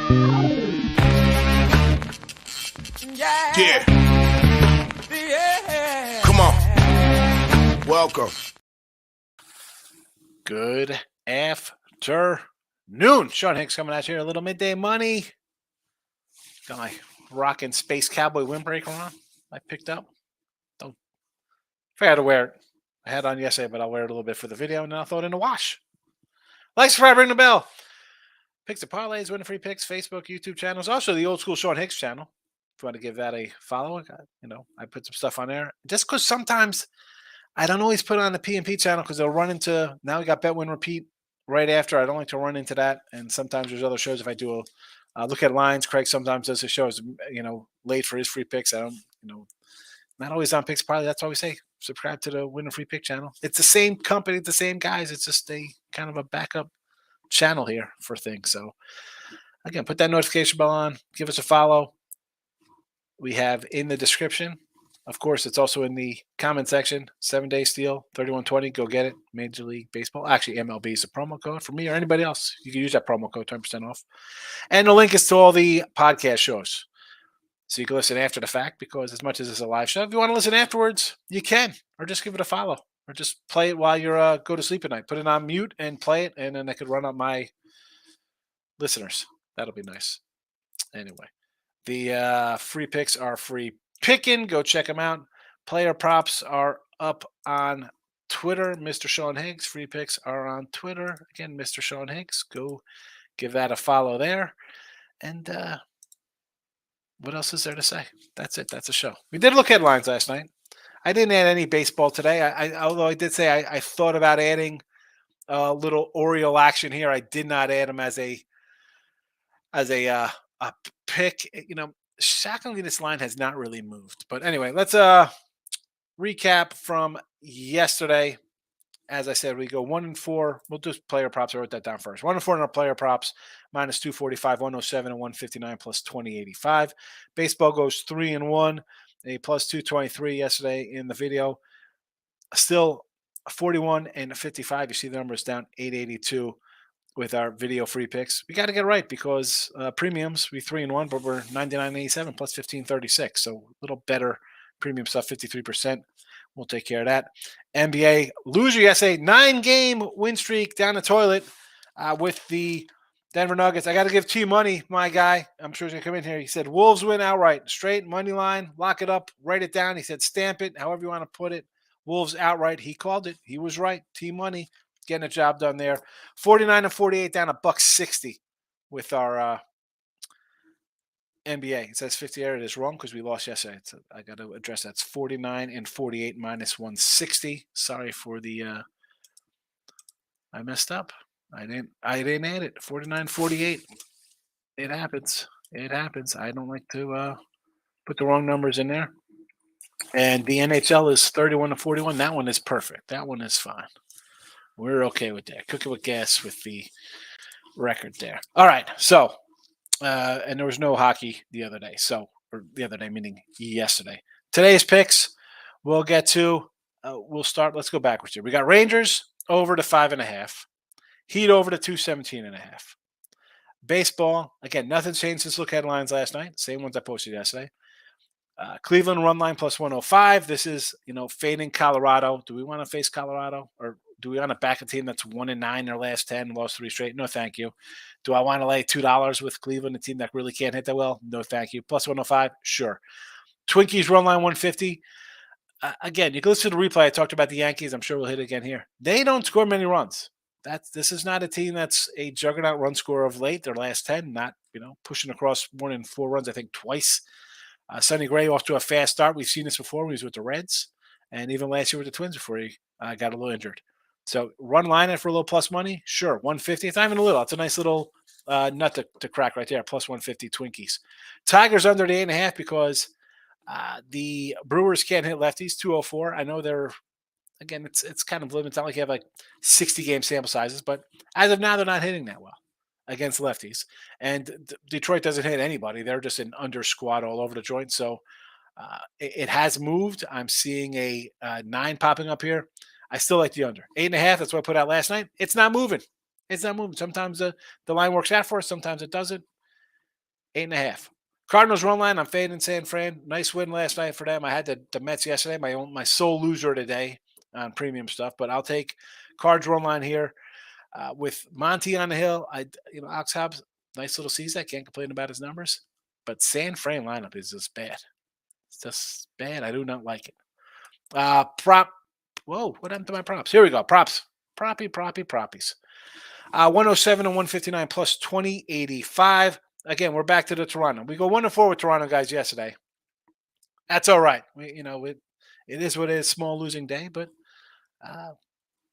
Yeah. Come on. Welcome. Good afternoon. Sean Hicks coming at you. A little midday money. Got my rockin' Space Cowboy windbreaker on. I picked up. Don't forget to wear it. I had it on yesterday, but I'll wear it a little bit for the video, and then I'll throw it in the wash. Like, subscribe, ring the bell. Picks and parlays, winning free picks, Facebook, YouTube channels. Also, the old school Sean Hicks channel. If you want to give that a follow, I put some stuff on there. Just because sometimes I don't always put it on the P&P channel because they'll run into, now we got Bet Win Repeat right after. I don't like to run into that. And sometimes there's other shows. If I do a look at lines, Craig sometimes does his shows, late for his free picks. I don't, not always on Picks Parlay. That's why we say subscribe to the Win a Free Pick channel. It's the same company, the same guys. It's just a kind of a backup channel here for things. So again, put that notification bell on, give us a follow. We have in the description, of course, it's also in the comment section, 7-day steal, 3120, go get it. Major League Baseball. Actually, MLB is a promo code for me or anybody else. You can use that promo code, 10% off. And the link is to all the podcast shows. So you can listen after the fact, because as much as it's a live show, if you want to listen afterwards, you can, or just give it a follow, or just play it while you're go to sleep at night. Put it on mute and play it, and then I could run up my listeners. That'll be nice. Anyway, the free picks are free picking. Go check them out. Player props are up on Twitter. Mr. Sean Higgs. Free picks are on Twitter. Again, Mr. Sean Higgs. Go give that a follow there. And what else is there to say? That's it. That's a show. We did look at headlines last night. I didn't add any baseball today. Although I did say I thought about adding a little Oriole action here. I did not add them as a pick. Shockingly, this line has not really moved. But anyway, let's recap from yesterday. As I said, we go 1-4. We'll do player props. I wrote that down first. 1-4 in our player props, minus 245, 107, and 159 plus 2085. Baseball goes 3-1, a plus 223 yesterday in the video. Still 41 and 55. You see the numbers down 882 with our video free picks. We got to get right because premiums, we 3-1, but we're 99.87 plus 1536. So a little better premium stuff, 53%. We'll take care of that. NBA loser yesterday, 9-game win streak down the toilet with the Denver Nuggets. I got to give T Money, my guy. I'm sure he's going to come in here. He said Wolves win outright. Straight money line. Lock it up. Write it down. He said stamp it, however you want to put it. Wolves outright. He called it. He was right. T Money getting a job done there. 49 and 48 down $1.60 with our NBA. It says 50 error. It is wrong because we lost yesterday. I got to address that. It's 49 and 48 minus 160. Sorry for the I messed up. I didn't add it. 49 48. It happens. It happens. I don't like to put the wrong numbers in there. And the NHL is 31 to 41. That one is perfect. That one is fine. We're okay with that. Cooking with gas with the record there. All right. So and there was no hockey the other day. Or the other day, meaning yesterday. Today's picks, we'll get to. We'll start. Let's go backwards here. We got Rangers over to 5.5. Heat over to 217.5. Baseball, again, nothing changed since look headlines last night. Same ones I posted yesterday. Cleveland run line plus 105. This is, fading Colorado. Do we want to face Colorado? Or do we want to back a team that's 1-9 in their last 10, lost 3 straight? No, thank you. Do I want to lay $2 with Cleveland, a team that really can't hit that well? No, thank you. Plus 105? Sure. Twinkies run line 150. Again, you can listen to the replay. I talked about the Yankees. I'm sure we'll hit it again here. They don't score many runs. This is not a team that's a juggernaut run scorer of late. Their last 10, not pushing across more than 4 runs, I think twice. Sonny Gray off to a fast start. We've seen this before when he was with the Reds, and even last year with the Twins before he got a little injured. So run line it for a little plus money, sure. 150. It's not even a little. It's a nice little nut to crack right there. Plus 150 Twinkies. Tigers under the 8.5 because the Brewers can't hit lefties. 204. I know they're. Again, it's kind of limited. It's not like you have like 60 game sample sizes, but as of now, they're not hitting that well against lefties. And Detroit doesn't hit anybody. They're just an under squad all over the joint. So it has moved. I'm seeing a 9 popping up here. I still like the under. 8.5, that's what I put out last night. It's not moving. It's not moving. Sometimes the line works out for us. Sometimes it doesn't. 8.5. Cardinals run line. I'm fading San Fran. Nice win last night for them. I had the Mets yesterday. My sole loser today on premium stuff, but I'll take Cards run line here with Monty on the hill. Ox Hobbs, nice little season. I can't complain about his numbers, but San Fran lineup is just bad. It's just bad. I do not like it. Prop. Whoa, what happened to my props? Here we go. Props. Proppies. 107 and 159 plus 2085. Again, we're back to the Toronto. We go 1-4 with Toronto guys yesterday. That's all right. It is what it is. Small losing day, but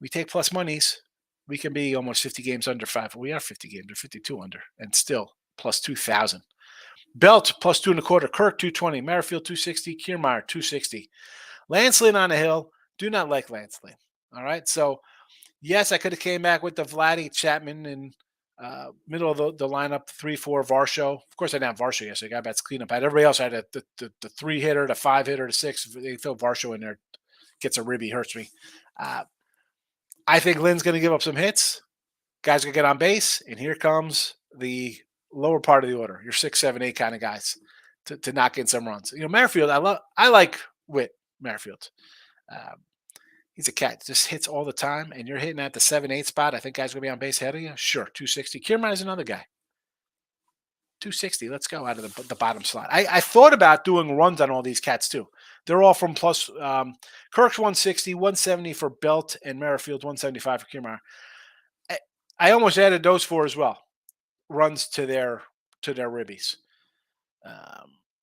we take plus monies. We can be almost 50 games under 5. We are 50 games or 52 under, and still plus 2,000. Belt plus 2.25. Kirk 220. Merrifield 260. Kiermaier 260. Lance Lynn on the hill. Do not like Lance Lynn. All right, so yes, I could have came back with the Vladdy Chapman and middle of the lineup, 3-4 Varsho. Of course, I didn't have Varsho yesterday. I got bats cleanup. I had everybody else. I had the 3-hitter, the 5-hitter, the 6. They throw Varsho in there, gets a ribby, hurts me. I think Lynn's going to give up some hits. Guys going to get on base, and here comes the lower part of the order. Your 6, 7, 8 kind of guys to knock in some runs. Merrifield. I like Whit Merrifield. He's a cat. Just hits all the time, and you're hitting at the 7-8 spot. I think guys going to be on base ahead of you. Sure, 260. Kiermaier is another guy. 260. Let's go out of the bottom slot. I thought about doing runs on all these cats too. They're all from plus. Kirk's 160, 170 for Belt, and Merrifield 175 for Kiermaier. I almost added those 4 as well. Runs to their ribbies,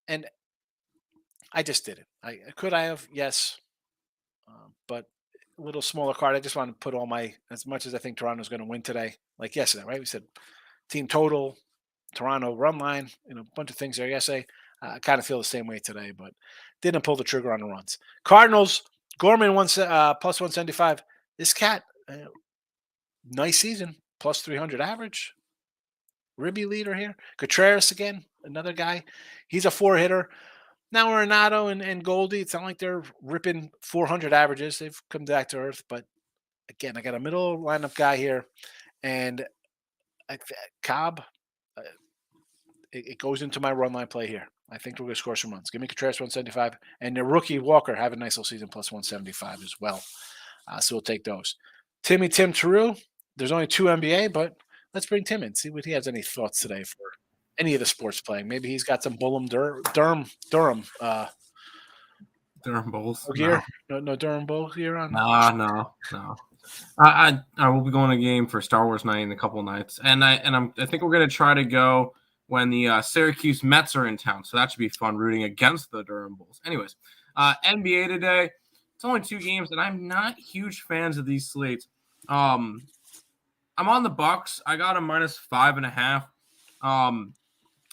and I just did it. Could I have? Yes, but a little smaller card. I just want to put all as much as I think Toronto's going to win today. Like yesterday, right? We said team total, Toronto run line, a bunch of things there yesterday. I kind of feel the same way today, but didn't pull the trigger on the runs. Cardinals, Gorman plus 175. This cat, nice season, plus 300 average. Ribby leader here. Contreras again, another guy. He's a 4-hitter. Now Arenado and Goldie, it's not like they're ripping 400 averages. They've come back to earth. But again, I got a middle lineup guy here. And Cobb, it goes into my run line play here. I think we're going to score some runs. Give me Contreras 175. And the rookie Walker, have a nice little season, plus 175 as well. So we'll take those. Tim Teru, there's only 2 NBA, but let's bring Tim in, see what he has any thoughts today for any of the sports playing. Maybe he's got some Durham Bulls gear. No Durham Bull gear on. No. I will be going to a game for Star Wars night in a couple of nights, and I think we're going to try to go when the Syracuse Mets are in town. So that should be fun, rooting against the Durham Bulls. Anyways, NBA today. It's only 2 games, and I'm not huge fans of these slates. I'm on the Bucks. I got a minus 5.5.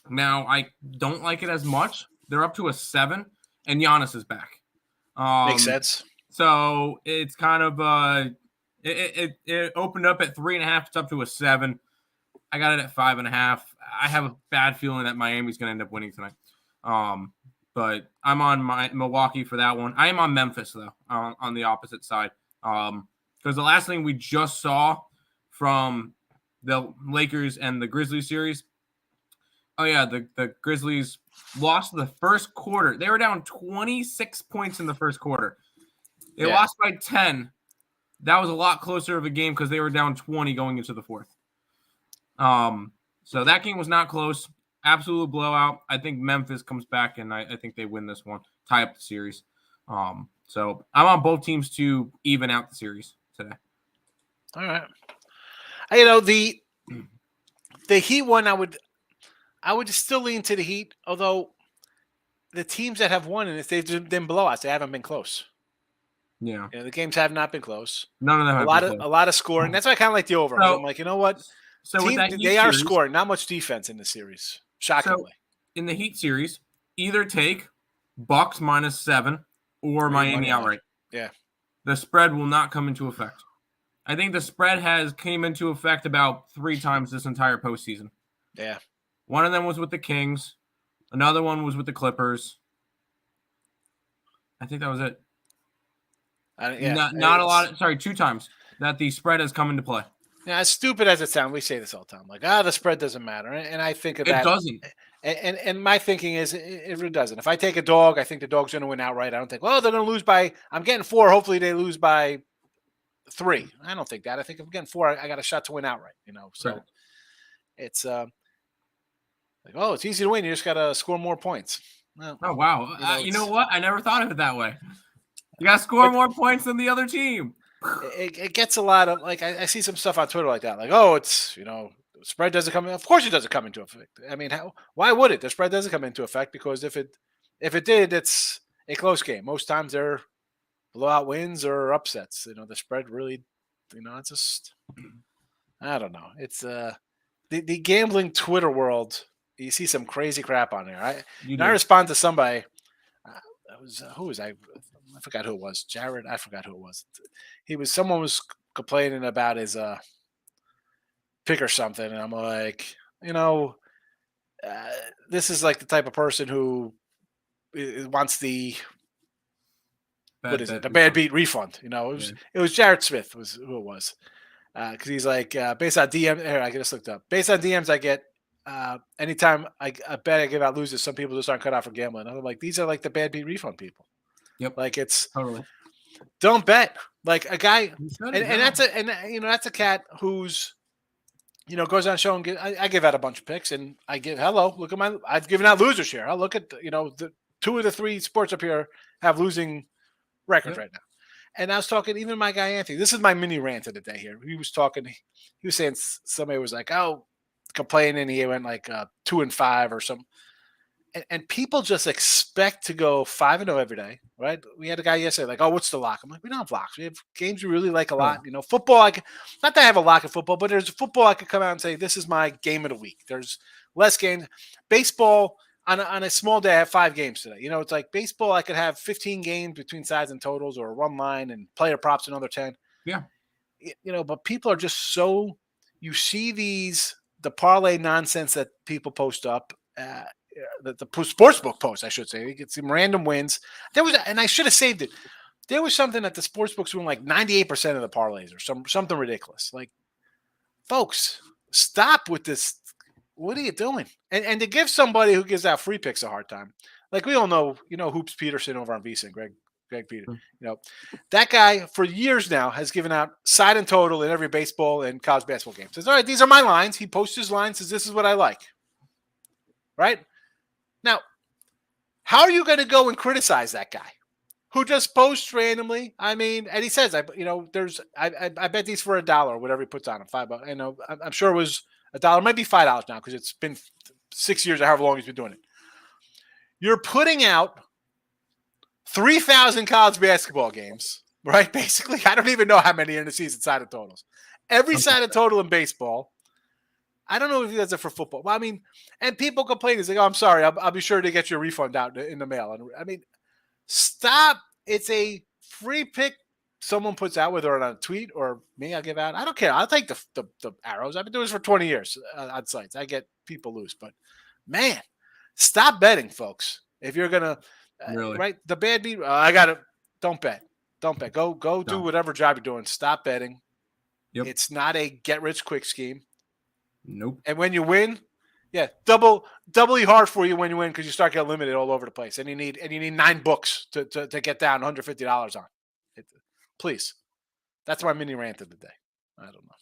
Now I don't like it as much. They're up to a 7, and Giannis is back. Makes sense. So it's kind of it opened up at 3.5. It's up to a 7. I got it at 5.5. I have a bad feeling that Miami's going to end up winning tonight. But I'm on Milwaukee for that one. I am on Memphis though, on the opposite side. Because the last thing we just saw from the Lakers and the Grizzlies series. Oh yeah, the Grizzlies lost the first quarter. They were down 26 points in the first quarter. They lost by 10. That was a lot closer of a game because they were down 20 going into the fourth. So that game was not close. Absolute blowout. I think Memphis comes back, and I think they win this one, tie up the series. So I'm on both teams to even out the series today. All right. The Heat one, I would still lean to the Heat, although the teams that have won in it, they've been blowouts. They haven't been close. Yeah. The games have not been close. None of them have been close. A lot of scoring. That's why I kind of like the over. So, I'm like, you know what? So they are scoring. Not much defense in the series. Shockingly. So in the Heat series, either take Bucks minus 7 or Miami outright. Yeah. The spread will not come into effect. I think the spread came into effect about 3 times this entire postseason. Yeah. One of them was with the Kings. Another one was with the Clippers. I think that was it. Not a lot. 2 times that the spread has come into play. Yeah, as stupid as it sounds, we say this all the time. Like, the spread doesn't matter. And I think of that. It doesn't. And my thinking is it really doesn't. If I take a dog, I think the dog's going to win outright. I don't think, well, they're going to lose by. I'm getting 4. Hopefully, they lose by 3. I don't think that. I think if I'm getting 4, I got a shot to win outright. So Right. it's like, oh, it's easy to win. You just got to score more points. Well, Oh wow! You know what? I never thought of it that way. You got to score more points than the other team. it gets a lot of like I see some stuff on Twitter like that, like, oh, it's spread doesn't come in. Of course, it doesn't come into effect. I mean, why would it? The spread doesn't come into effect because if it did, it's a close game. Most times they're blowout wins or upsets. The spread really, it's just I don't know. It's the gambling Twitter world. You see some crazy crap on there. I respond to somebody. Who was I? I forgot who it was. Jared. I forgot who it was. Someone was complaining about his pick or something, and I'm like, this is like the type of person who wants the bad beat refund. It was Jared Smith was who it was, because he's like based on DM. Here, I just looked up. Based on DMs, I get anytime I bet I give out losers. Some people just aren't cut out for gambling. I'm like, these are like the bad beat refund people. Yep. Like it's totally. Don't bet like a guy, and that's a cat who's goes on show and I give out a bunch of picks and I give look at I've given out losers here. I'll look at the 2 of the 3 sports up here have losing records right now. And I was talking, even my guy Anthony. This is my mini rant of the day here. He was talking. He was saying somebody was like, "Oh, complaining." He went like 2-5 or something. And people just expect to go 5-0 every day, right? We had a guy yesterday like, "Oh, what's the lock?" I'm like, "We don't have locks. We have games we really like a lot. Football. Not that I have a lock of football, but there's football I could come out and say this is my game of the week. There's less games. Baseball on a small day, I have 5 games today. It's like baseball. I could have 15 games between sides and totals, or a run line and player props another 10. Yeah. But people are just so. You see the parlay nonsense that people post up. The sportsbook post, I should say. You get some random wins. And I should have saved it. There was something that the sportsbooks win like 98% of the parlays or something ridiculous. Like, folks, stop with this. What are you doing? And to give somebody who gives out free picks a hard time, like we all know, Hoops Peterson over on VSiN, Greg Peter. That guy for years now has given out side and total in every baseball and college basketball game. Says, all right, these are my lines. He posts his lines, says this is what I like. Right? Now, how are you going to go and criticize that guy who just posts randomly? I mean, and he says, I bet these for $1 or whatever he puts on them, $5. I'm sure it was $1, might be $5 now because it's been 6 years or however long he's been doing it. You're putting out 3,000 college basketball games, right? Basically, I don't even know how many in the season side of totals. Every side of total in baseball. I don't know if he does it for football. Well, I mean, and people complain. He's like, "Oh, I'm sorry. I'll be sure to get your refund out in the mail." And I mean, stop. It's a free pick someone puts out, whether on a tweet or me, I'll give out. I don't care. I'll take the arrows. I've been doing this for 20 years on sites. I get people loose. But, man, stop betting, folks. If you're going to, right, the bad beat, I got to, don't bet. Don't bet. Go do whatever job you're doing. Stop betting. Yep. It's not a get-rich-quick scheme. Nope. And when you win, doubly hard for you when you win because you start getting limited all over the place, and you need 9 books to get down $150 on. Please, that's my mini rant of the day. I don't know.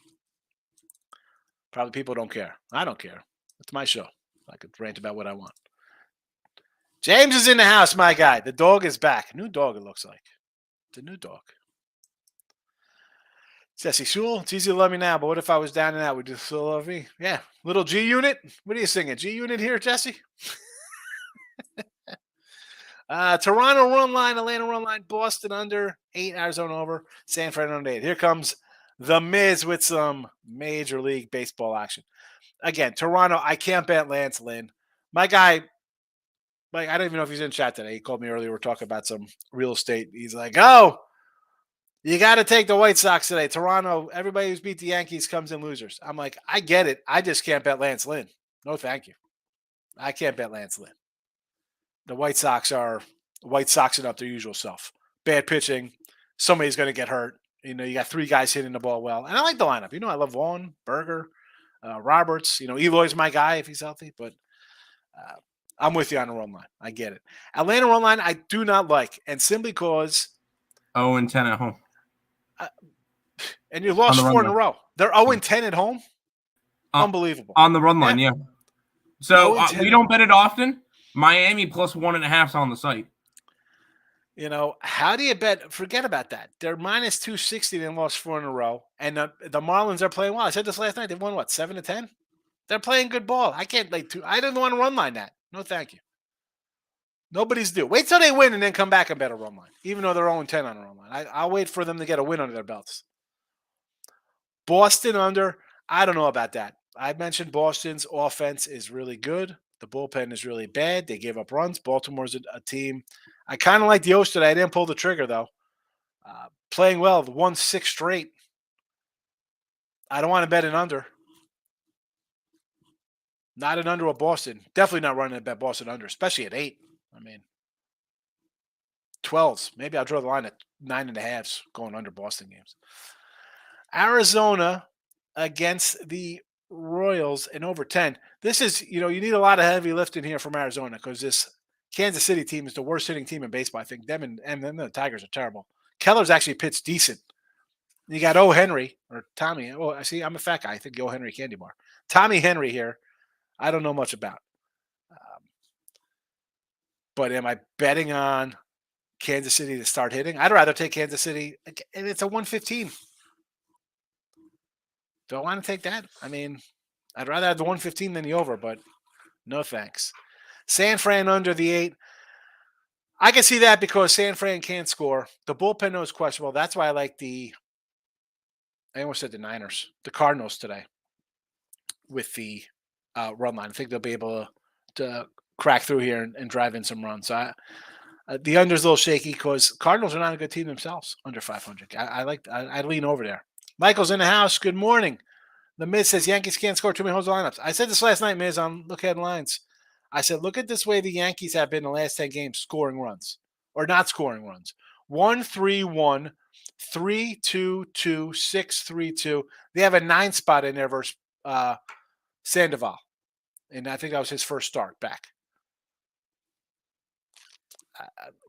Probably people don't care. I don't care. It's my show. I could rant about what I want. James is in the house, my guy. The dog is back. New dog, it looks like. It's a new dog. Jesse Sewell, it's easy to love me now, but what if I was down and out? Would you still love me? Yeah. Little G Unit? What are you singing? G Unit here, Jesse? Toronto run line, Atlanta run line, Boston under 8, Arizona over, San Fran under 8. Here comes the Miz with some Major League Baseball action. Again, Toronto, I can't bet Lance Lynn. My guy, I don't even know if he's in chat today. He called me earlier. We're talking about some real estate. He's like, oh, you got to take the White Sox today. Toronto, everybody who's beat the Yankees comes in losers. I'm like, I get it. I just can't bet Lance Lynn. No, thank you. I can't bet Lance Lynn. The White Sox are White Soxing up their usual self. Bad pitching. Somebody's going to get hurt. You got 3 guys hitting the ball well. And I like the lineup. I love Vaughn, Berger, Roberts. Eloy's my guy if he's healthy. But I'm with you on the run line. I get it. Atlanta run line, I do not like, and simply because 0-10 at home. and you lost On the 4 in run a line. row. They're 0-10 at home. Unbelievable. On the run line, yeah. So 0-10 we don't bet it often. Miami plus 1.5 on the site. You know, how do you bet? Forget about that. They're minus 260 and lost 4 in a row. And the Marlins are playing well. I said this last night. They've won, what, 7-10? They're playing good ball. I can't like two. I didn't want to run line that. No, thank you. Nobody's due. Wait till they win and then come back and bet a run line, even though they're 0-10 on a run line. I'll wait for them to get a win under their belts. Boston under, I don't know about that. I mentioned Boston's offense is really good. The bullpen is really bad. They gave up runs. Baltimore's a team. I kind of like the O's today. I didn't pull the trigger, though. Playing well, won 6 straight. I don't want to bet an under. Not an under with Boston. Definitely not running a bet Boston under, especially at 8. I mean, 12s. Maybe I'll draw the line at 9.5s going under Boston games. Arizona against the Royals in over 10. This is, you need a lot of heavy lifting here from Arizona because this Kansas City team is the worst hitting team in baseball. I think them and the Tigers are terrible. Keller's actually pitched decent. You got O. Henry or Tommy. Oh, I see. I'm a fat guy. I think O. Henry candy bar. Tommy Henry here. I don't know much about. But am I betting on Kansas City to start hitting? I'd rather take Kansas City. And it's a 115. Do I want to take that? I mean, I'd rather have the 115 than the over, but no thanks. San Fran under the 8. I can see that because San Fran can't score. The bullpen is questionable. That's why I like I almost said the Niners, the Cardinals today with the run line. I think they'll be able to crack through here and drive in some runs. So the under is a little shaky because Cardinals are not a good team themselves under 500. I lean over there. Michael's in the house. Good morning. The Miz says Yankees can't score too many holes lineups. I said this last night, Miz, on Look Ahead Lines. I said, look at this way the Yankees have been the last 10 games scoring runs or not scoring runs. 1-3-1, 3-2-2, 6-3-2. They have a 9 spot in there versus Sandoval. And I think that was his first start back.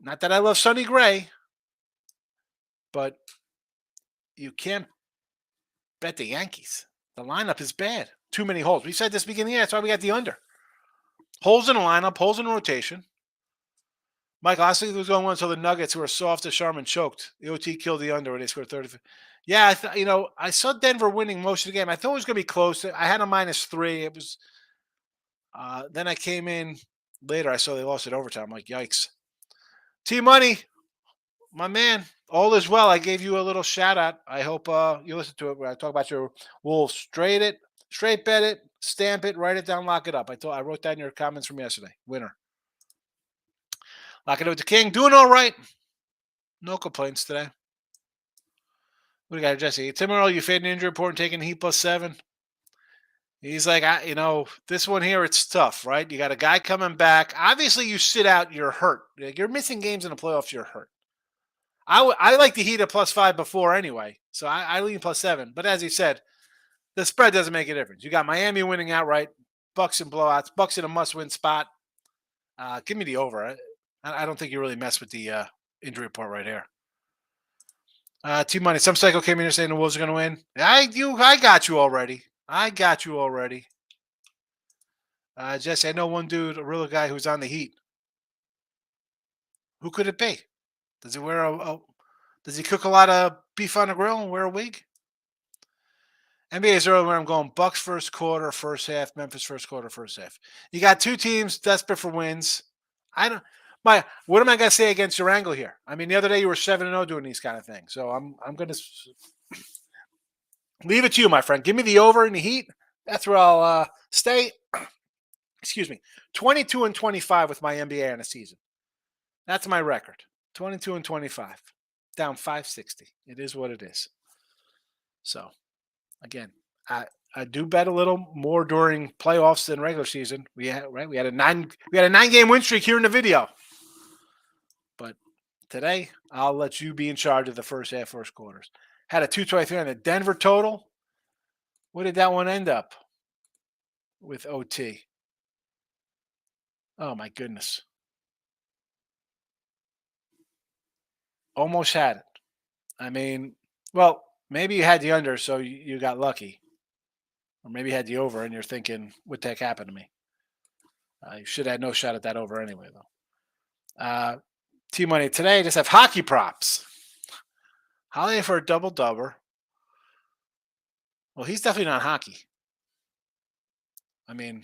Not that I love Sonny Gray, but you can't bet the Yankees. The lineup is bad. Too many holes. We said this beginning of the year. That's why we got the under. Holes in the lineup, holes in rotation. Mike, honestly, was going on until the Nuggets, who were soft as Sharman, choked. The OT killed the under when they scored 30. Yeah, I saw Denver winning most of the game. I thought it was going to be close. I had a -3. It was. Then I came in later. I saw they lost it overtime. I'm like, yikes. T-Money, my man, all is well. I gave you a little shout out. I hope you listen to it when I talk about your Wolves. Straight bet it, stamp it, write it down, lock it up. I wrote that in your comments from yesterday. Winner. Lock it up with the King. Doing all right. No complaints today. What do you got, Jesse? Tim Earl, you fading injury report and taking Heat +7. He's like, this one here, it's tough, right? You got a guy coming back. Obviously, you sit out, you're hurt. You're missing games in the playoffs, you're hurt. I like the Heat at +5 before anyway, so I lean +7. But as he said, the spread doesn't make a difference. You got Miami winning outright, Bucks and blowouts, Bucks in a must-win spot. Give me the over. I don't think you really mess with the injury report right here. T-Money, some psycho came in here saying the Wolves are going to win. I got you already. Jesse, I know one dude, a real guy who's on the Heat. Who could it be? Does he wear does he cook a lot of beef on the grill and wear a wig? NBA is early where I'm going. Bucks first quarter, first half. Memphis first quarter, first half. You got two teams desperate for wins. What am I going to say against your angle here? I mean, the other day you were 7-0 doing these kind of things. So I'm going to leave it to you, my friend. Give me the over in the Heat. That's where I'll stay. Excuse me. 22-25 with my NBA on a season. That's my record. 22-25. Down 560. It is what it is. So, again, I do bet a little more during playoffs than regular season. We had a 9-game win streak here in the video. But today, I'll let you be in charge of the first half, first quarters. Had a 223 on the Denver total. What did that one end up with OT? Oh my goodness. Almost had it. I mean, well, maybe you had the under, so you got lucky. Or maybe you had the over and you're thinking, what the heck happened to me? You should have had no shot at that over anyway, though. T Money today, just have hockey props. Holiday for a double double. Well, he's definitely not hockey. I mean,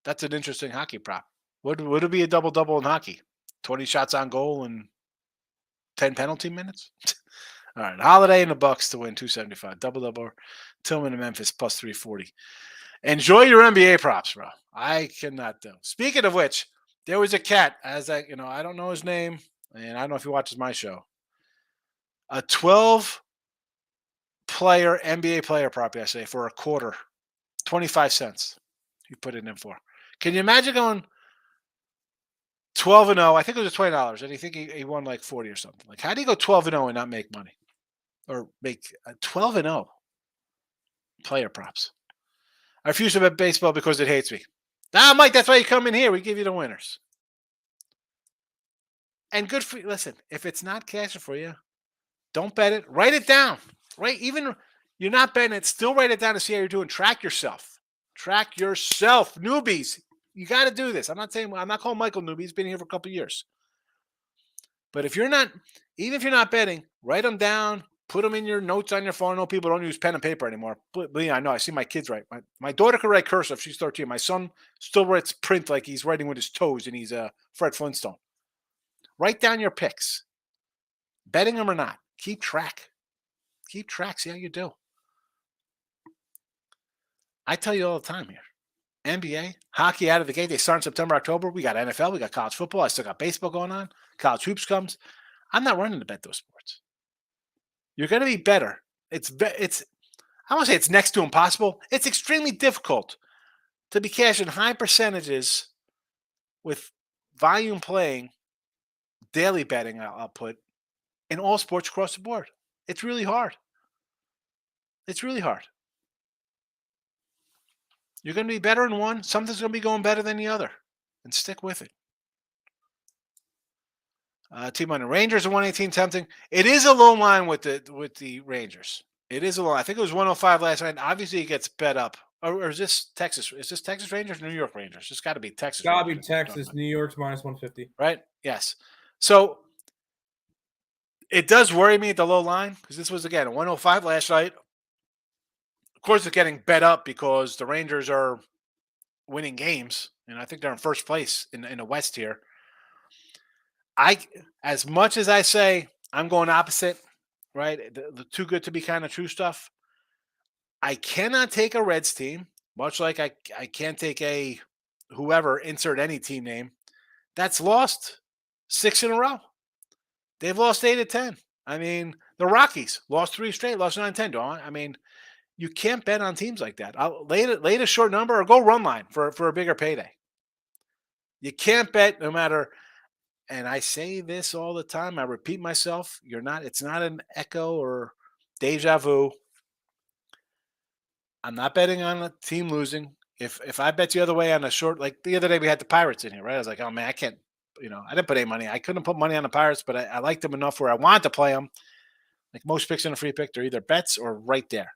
that's an interesting hockey prop. Would it be a double double in hockey? 20 shots on goal and 10 penalty minutes? All right. Holiday and the Bucks to win 275. Double double. Tillman and Memphis plus 340. Enjoy your NBA props, bro. I cannot do. Speaking of which, there was a cat, I don't know his name, and I don't know if he watches my show. A 12 player NBA player prop yesterday for a quarter, 25 cents. He put it in for. Can you imagine going 12 and 0? I think it was $20, and you think he won like 40 or something. Like, how do you go 12 and 0 and not make money, or make 12 and 0 player props? I refuse to bet baseball because it hates me. Mike, that's why you come in here. We give you the winners. And good for you. Listen, if it's not cashing for you, don't bet it. Write it down. Right? Even you're not betting it, still write it down to see how you're doing. Track yourself. Track yourself. Newbies. You got to do this. I'm not calling Michael newbie. He's been here for a couple of years. But if you're not, even if you're not betting, write them down. Put them in your notes on your phone. I know people don't use pen and paper anymore. But I know. I see my kids write. My daughter can write cursive. She's 13. My son still writes print like he's writing with his toes, and he's Fred Flintstone. Write down your picks. Betting them or not. Keep track. Keep track. See how you do. I tell you all the time here. NBA, hockey out of the gate. They start in September, October. We got NFL. We got college football. I still got baseball going on. College hoops comes. I'm not running to bet those sports. You're going to be better. I don't want to say it's next to impossible. It's extremely difficult to be cashing high percentages with volume playing, daily betting, I'll put, in all sports across the board. It's really hard. It's really hard. You're going to be better in one. Something's going to be going better than the other. And stick with it. Team on the Rangers are 118 tempting. It is a low line with the Rangers. It is a low. I think it was 105 last night. Obviously, it gets bet up. Or is this Texas? Is this Texas Rangers or New York Rangers? It's got to be Texas. Got to be Texas. New York's minus 150. Right? Yes. So it does worry me at the low line because this was, again, 105 last night. Of course, it's getting bet up because the Rangers are winning games. And I think they're in first place in the West here. As much as I say I'm going opposite, right? The too good to be kind of true stuff. I cannot take a Reds team, much like I can't take a whoever, insert any team name, that's lost 6 in a row. They've lost 8 of 10. I mean, the Rockies lost 3 straight, lost 9-10. I mean, you can't bet on teams like that. I'll lay a short number or go run line for a bigger payday. You can't bet no matter. And I say this all the time. I repeat myself. It's not an echo or deja vu. I'm not betting on a team losing. If I bet the other way on a short, like the other day we had the Pirates in here, right? I was like, oh man, I can't, I didn't put any money. I couldn't put money on the Pirates, but I liked them enough where I wanted to play them. Like most picks in a free pick, they're either bets or right there.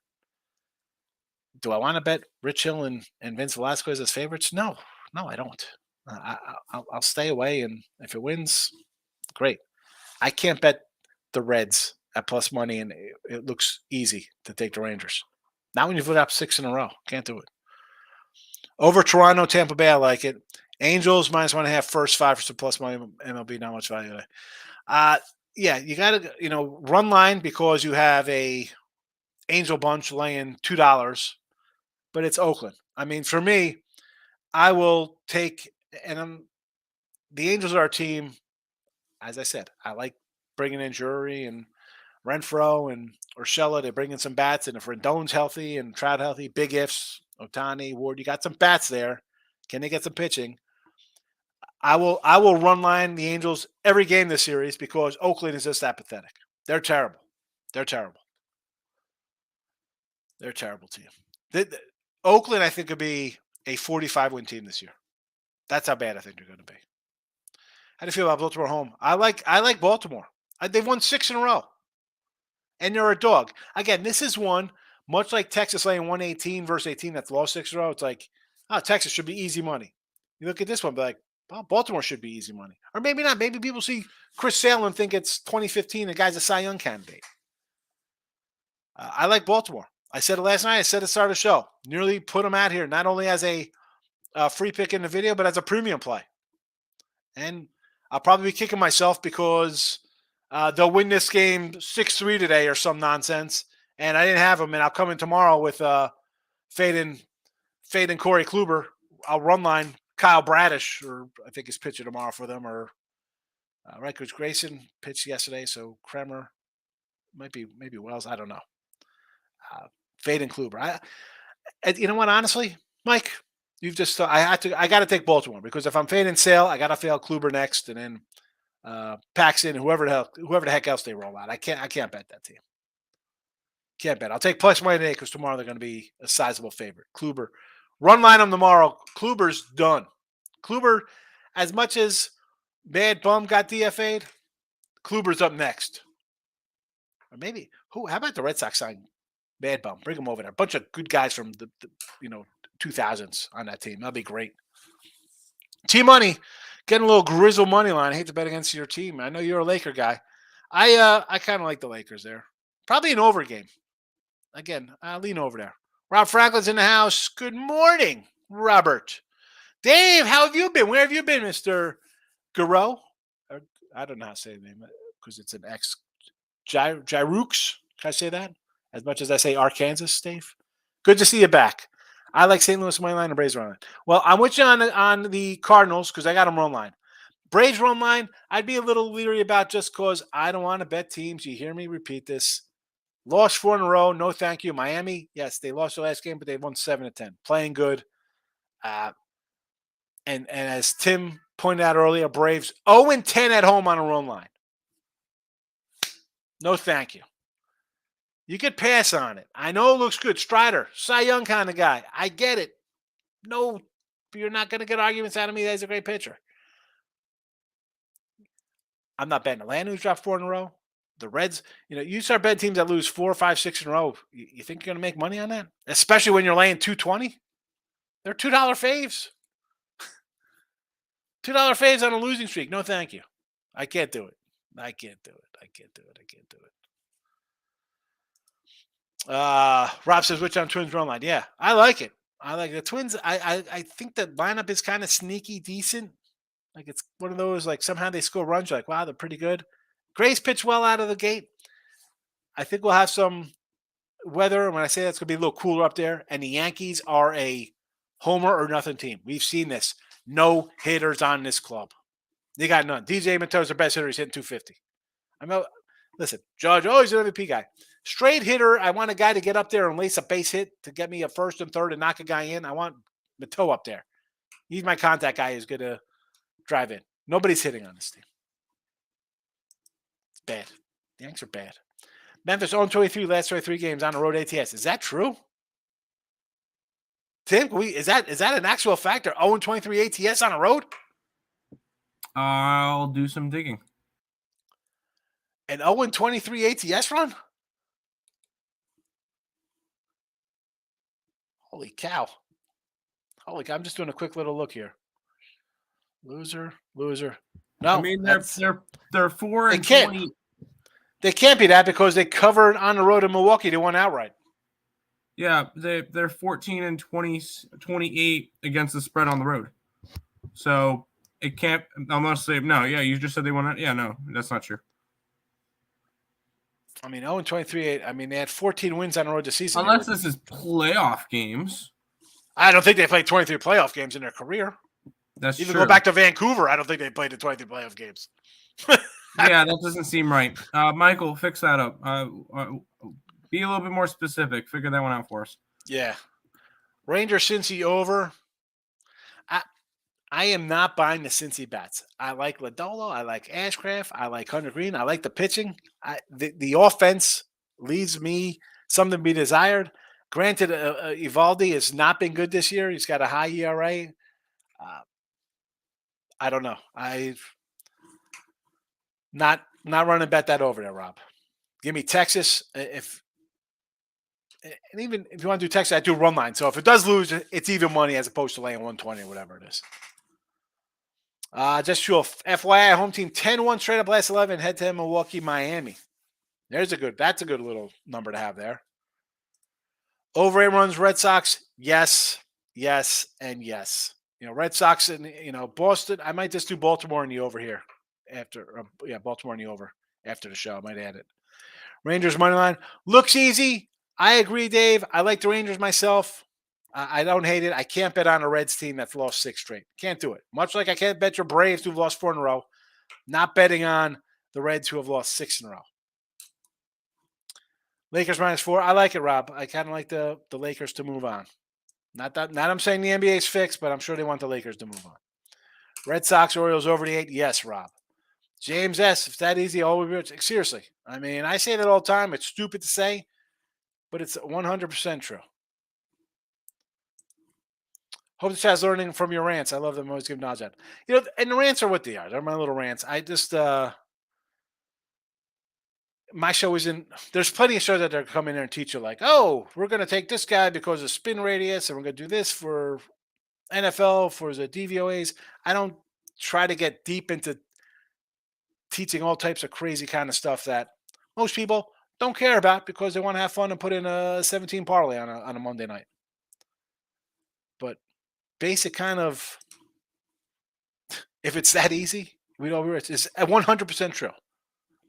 Do I want to bet Rich Hill and Vince Velasquez as favorites? No, I don't. I'll stay away, and if it wins, great. I can't bet the Reds at plus money, and it looks easy to take the Rangers. Not when you've put up 6 in a row. Can't do it. Over Toronto, Tampa Bay, I like it. Angels minus 1.5, first 5 for some plus money. MLB, not much value there. Yeah, you got to run line because you have a Angel bunch laying $2, but it's Oakland. I mean, for me, I will take. And the Angels are a team, as I said, I like bringing in Drury and Renfroe and Urshela. They bring in some bats. And if Rendon's healthy and Trout healthy, big ifs, Ohtani, Ward, you got some bats there. Can they get some pitching? I will run line the Angels every game this series because Oakland is just that pathetic. They're terrible. They're terrible. They're a terrible team. Oakland, I think, could be a 45-win team this year. That's how bad I think they're going to be. How do you feel about Baltimore home? I like Baltimore. They've won 6 in a row, and they're a dog. Again, this is one much like Texas laying 118 versus 18 that's lost 6 in a row. It's like, oh, Texas should be easy money. You look at this one, be like, well, Baltimore should be easy money, or maybe not. Maybe people see Chris Sale and think it's 2015. The guy's a Cy Young candidate. I like Baltimore. I said it last night. I said it at the start of the show. Nearly put them out here, not only as a free pick in the video, but as a premium play. And I'll probably be kicking myself because they'll win this game 6-3 today or some nonsense. And I didn't have them. And I'll come in tomorrow with Fade and Corey Kluber. I'll run line Kyle Bradish, or I think he's pitching tomorrow for them. Or right, because Grayson pitched yesterday, so Kremer maybe Wells. I don't know. Fade and Kluber. You know what? Honestly, Mike, you've just I got to take Baltimore because if I'm fading Sale, I got to fail Kluber next, and then Paxton, whoever the heck else they roll out. I can't bet that team. Can't bet. I'll take plus money today because tomorrow they're going to be a sizable favorite. Kluber, run line them tomorrow. Kluber's done. Kluber, as much as Bad Bum got DFA'd, Kluber's up next. Or maybe who? How about the Red Sox sign Bad Bum? Bring them over there. A bunch of good guys from the 2000s on that team. That'll be great. T-Money, getting a little grizzle money line. I hate to bet against your team. I know you're a Laker guy. I kind of like the Lakers there. Probably an over game. Again, I'll lean over there. Rob Franklin's in the house. Good morning, Robert. Dave, how have you been? Where have you been, Mr. Garreau? I don't know how to say the name because it's an X. Jyrooks. Can I say that? As much as I say Arkansas, Dave. Good to see you back. I like St. Louis money line and Braves run line. Well, I'm with you on the Cardinals because I got them run line. Braves run line, I'd be a little leery about just because I don't want to bet teams. You hear me repeat this. Lost 4 in a row. No, thank you. Miami, yes, they lost their last game, but they won 7-10. Playing good. And as Tim pointed out earlier, Braves 0-10 at home on a run line. No, thank you. You could pass on it. I know it looks good. Strider, Cy Young kind of guy. I get it. No, you're not going to get arguments out of me that he's a great pitcher. I'm not betting Atlanta, who's dropped 4 in a row. The Reds, you start betting teams that lose 4, 5, 6 in a row. You think you're going to make money on that? Especially when you're laying 220? They're $2 faves. $2 faves on a losing streak. No, thank you. I can't do it. I can't do it. Rob says, which on Twins run line? Yeah, I like it. I like the Twins. I think the lineup is kind of sneaky decent. Like it's one of those, like somehow they score runs. You're like, wow, they're pretty good. Gray's pitched well out of the gate. I think we'll have some weather. When I say that's going to be a little cooler up there. And the Yankees are a homer or nothing team. We've seen this. No hitters on this club. They got none. DJ Mato's their best hitter. He's hitting 250. Listen, Judge, he's an MVP guy. Straight hitter, I want a guy to get up there and lace a base hit to get me a first and third and knock a guy in. I want Mateau up there. He's my contact guy who's going to drive in. Nobody's hitting on this team. It's bad. The Yanks are bad. Memphis 0-23 last 23 games on the road ATS. Is that true? Tim, is that an actual factor? 0-23 ATS on the road? I'll do some digging. An 0-23 ATS run? Holy cow. I'm just doing a quick little look here. Loser. No. I mean, they're 4-20. They can't be that because they covered on the road in Milwaukee. They won outright. Yeah, they're 14-28 against the spread on the road. So it can't unless they no, yeah, you just said they won. Yeah, no, that's not true. I mean, 0-23. I mean, they had 14 wins on the road this season. Unless this is playoff games. I don't think they played 23 playoff games in their career. That's Even true. go back to Vancouver, I don't think they played the 23 playoff games. Yeah, that doesn't seem right. Michael, fix that up. Be a little bit more specific. Figure that one out for us. Yeah. Ranger Cincy over. I am not buying the Cincy bats. I like Lodolo. I like Ashcraft. I like Hunter Green. I like the pitching. The offense leaves me something to be desired. Granted, Evaldi has not been good this year. He's got a high ERA. I don't know. I not running bet that over there, Rob. Give me Texas. If and even if you want to do Texas, I do run line. So if it does lose, it's even money as opposed to laying 120 or whatever it is. Just sure. FYI, home team 10-1 straight up last 11. Head to Milwaukee, Miami. That's a good little number to have there. Over 8 runs, Red Sox. Yes, and yes. Red Sox and Boston. I might just do Baltimore in the over here after. Baltimore in the over after the show. I might add it. Rangers money line looks easy. I agree, Dave. I like the Rangers myself. I don't hate it. I can't bet on a Reds team that's lost 6 straight. Can't do it. Much like I can't bet your Braves who've lost 4 in a row. Not betting on the Reds who have lost 6 in a row. Lakers -4. I like it, Rob. I kind of like the Lakers to move on. Not I'm saying the NBA is fixed, but I'm sure they want the Lakers to move on. Red Sox, Orioles over the 8. Yes, Rob. James S. If it's that easy, seriously. I mean, I say that all the time. It's stupid to say, but it's 100% true. Hope the chat's learning from your rants. I love them. Always give nods at. And the rants are what they are. They're my little rants. I just my show isn't. There's plenty of shows that they're coming in there and teach you like, oh, we're going to take this guy because of spin radius, and we're going to do this for NFL for the DVOAs. I don't try to get deep into teaching all types of crazy kind of stuff that most people don't care about because they want to have fun and put in a 17 parlay on a Monday night. But basic kind of, if it's that easy, we know it's 100% true.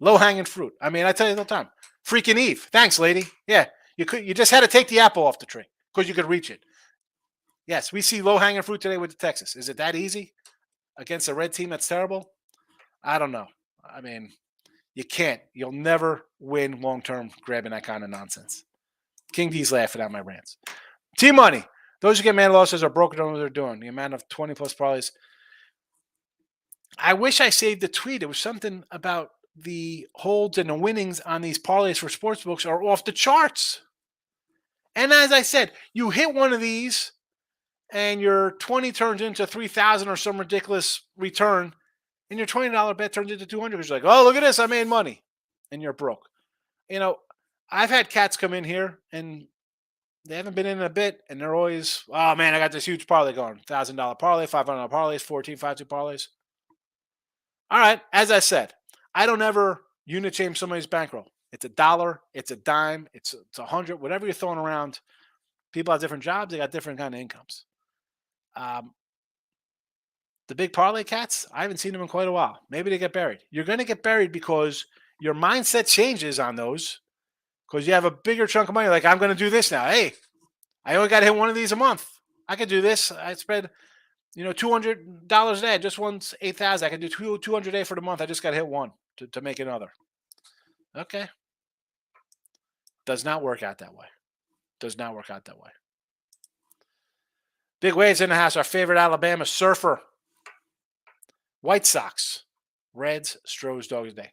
Low-hanging fruit. I mean, I tell you all the time. Freaking Eve. Thanks, lady. Yeah, you just had to take the apple off the tree because you could reach it. Yes, we see low-hanging fruit today with the Texas. Is it that easy against a red team that's terrible? I don't know. I mean, you can't. You'll never win long-term grabbing that kind of nonsense. King D's laughing at my rants. Team money. Those who get man losses are broken on what they're doing. The amount of 20-plus parlays. I wish I saved the tweet. It was something about the holds and the winnings on these parlays for sportsbooks are off the charts. And as I said, you hit one of these and your 20 turns into 3,000 or some ridiculous return, and your $20 bet turns into 200 because you're like, oh, look at this, I made money, and you're broke. I've had cats come in here and they haven't been in a bit, and they're always, oh man, I got this huge parlay going, $1,000 parlay, $500 parlays, 14, 5-2 parlays. All right, as I said, I don't ever unit change somebody's bankroll. It's $1, it's a dime, it's 100, whatever you're throwing around. People have different jobs, they got different kind of incomes. The big parlay cats, I haven't seen them in quite a while. Maybe they get buried. You're going to get buried because your mindset changes on those because you have a bigger chunk of money. Like, I'm going to do this now. Hey, I only got to hit one of these a month. I could do this. I spread, $200 a day. I just won 8,000. I can do 200 a day for the month. I just got to hit one to make another. Okay. Does not work out that way. Big waves in the house. Our favorite Alabama surfer. White Sox. Reds, Stros, Dogs Day.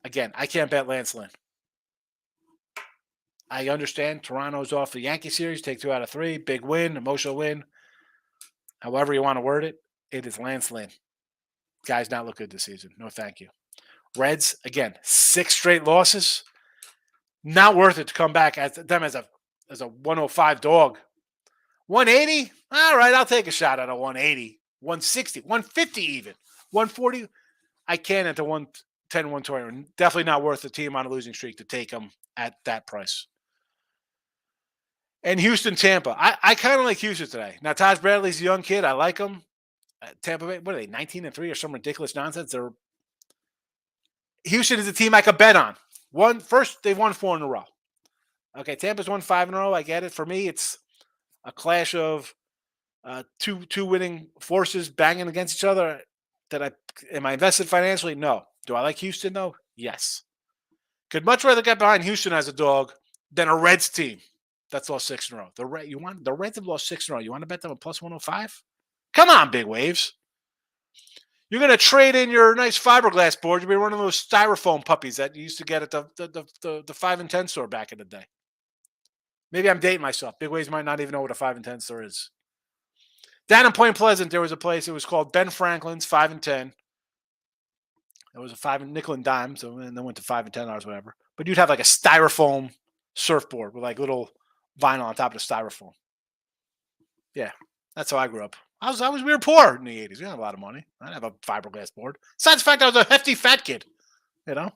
Again, I can't bet Lance Lynn. I understand Toronto's off the Yankee series. Take 2 out of 3. Big win. Emotional win. However you want to word it. It is Lance Lynn. Guys not look good this season. No thank you. Reds, again, 6 straight losses. Not worth it to come back as them as a 105 dog. 180? All right, I'll take a shot at a 180. 160, 150 even. 140? I can at the 110, 120. Definitely not worth the team on a losing streak to take them at that price. And Houston, Tampa. I kind of like Houston today. Now, Taj Bradley's a young kid. I like him. Tampa Bay, what are they, 19-3 or some ridiculous nonsense? Houston is a team I could bet on. First, they've won 4 in a row. Okay, Tampa's won 5 in a row. I get it. For me, it's a clash of two winning forces banging against each other. Am I invested financially? No. Do I like Houston though? Yes. Could much rather get behind Houston as a dog than a Reds team that's lost 6 in a row. The Reds have lost 6 in a row. You want to bet them a plus 105? Come on, big waves. You're going to trade in your nice fiberglass board. You'll be one of those styrofoam puppies that you used to get at the 5 and 10 store back in the day. Maybe I'm dating myself. Big waves might not even know what a 5 and 10 store is. Down in Point Pleasant, there was a place. It was called Ben Franklin's 5 and 10. It was a 5 and nickel and dime, so and then went to $5 and $10, whatever. But you'd have like a styrofoam surfboard with like little vinyl on top of the styrofoam. Yeah, that's how I grew up. We were poor in the 80s. We didn't have a lot of money. I didn't have a fiberglass board. Besides the fact I was a hefty fat kid. You know?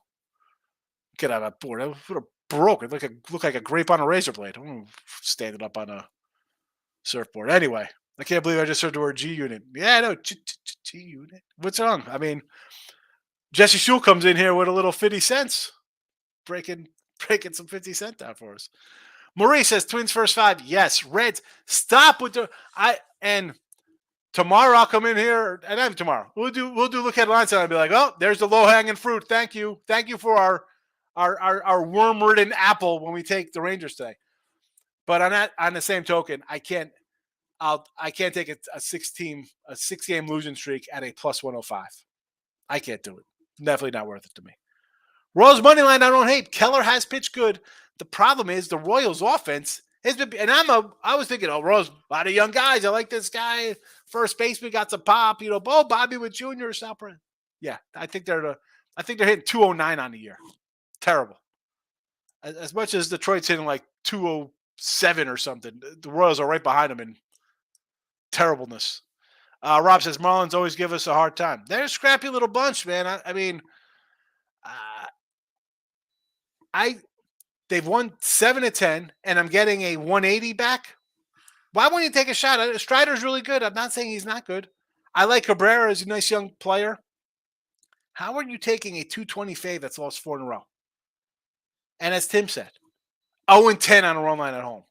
Get out of that board. It would have broke. It looked like a grape on a razor blade. I don't stand it up on a surfboard. Anyway, I can't believe I just heard the word G unit. Yeah, I know. G unit. What's wrong? I mean, Jesse Shule comes in here with a little 50 cents. Breaking some 50 cent down for us. Marie says Twins first 5. Yes. Reds. Stop with the and tomorrow I'll come in here, and then tomorrow we'll do look at lines and I'll be like, oh, there's the low hanging fruit. Thank you for our worm-ridden apple when we take the Rangers today. But on the same token, I can't take a 6-game losing streak at a plus 105. I can't do it. Definitely not worth it to me. Royals money line I don't hate. Keller has pitched good. The problem is the Royals offense has been, and I was thinking, oh, Royals, a lot of young guys. I like this guy. First baseman got some pop. Bobby Witt Jr. South Brand. Yeah, I think they're hitting 209 on the year. Terrible. As much as Detroit's hitting like 207 or something, the Royals are right behind them in terribleness. Rob says Marlins always give us a hard time. They're a scrappy little bunch, man. They've won 7 of 10, and I'm getting a 180 back. Why won't you take a shot? Strider's really good. I'm not saying he's not good. I like Cabrera as a nice young player. How are you taking a 220 fade that's lost 4 in a row? And as Tim said, 0-10 on a run line at home.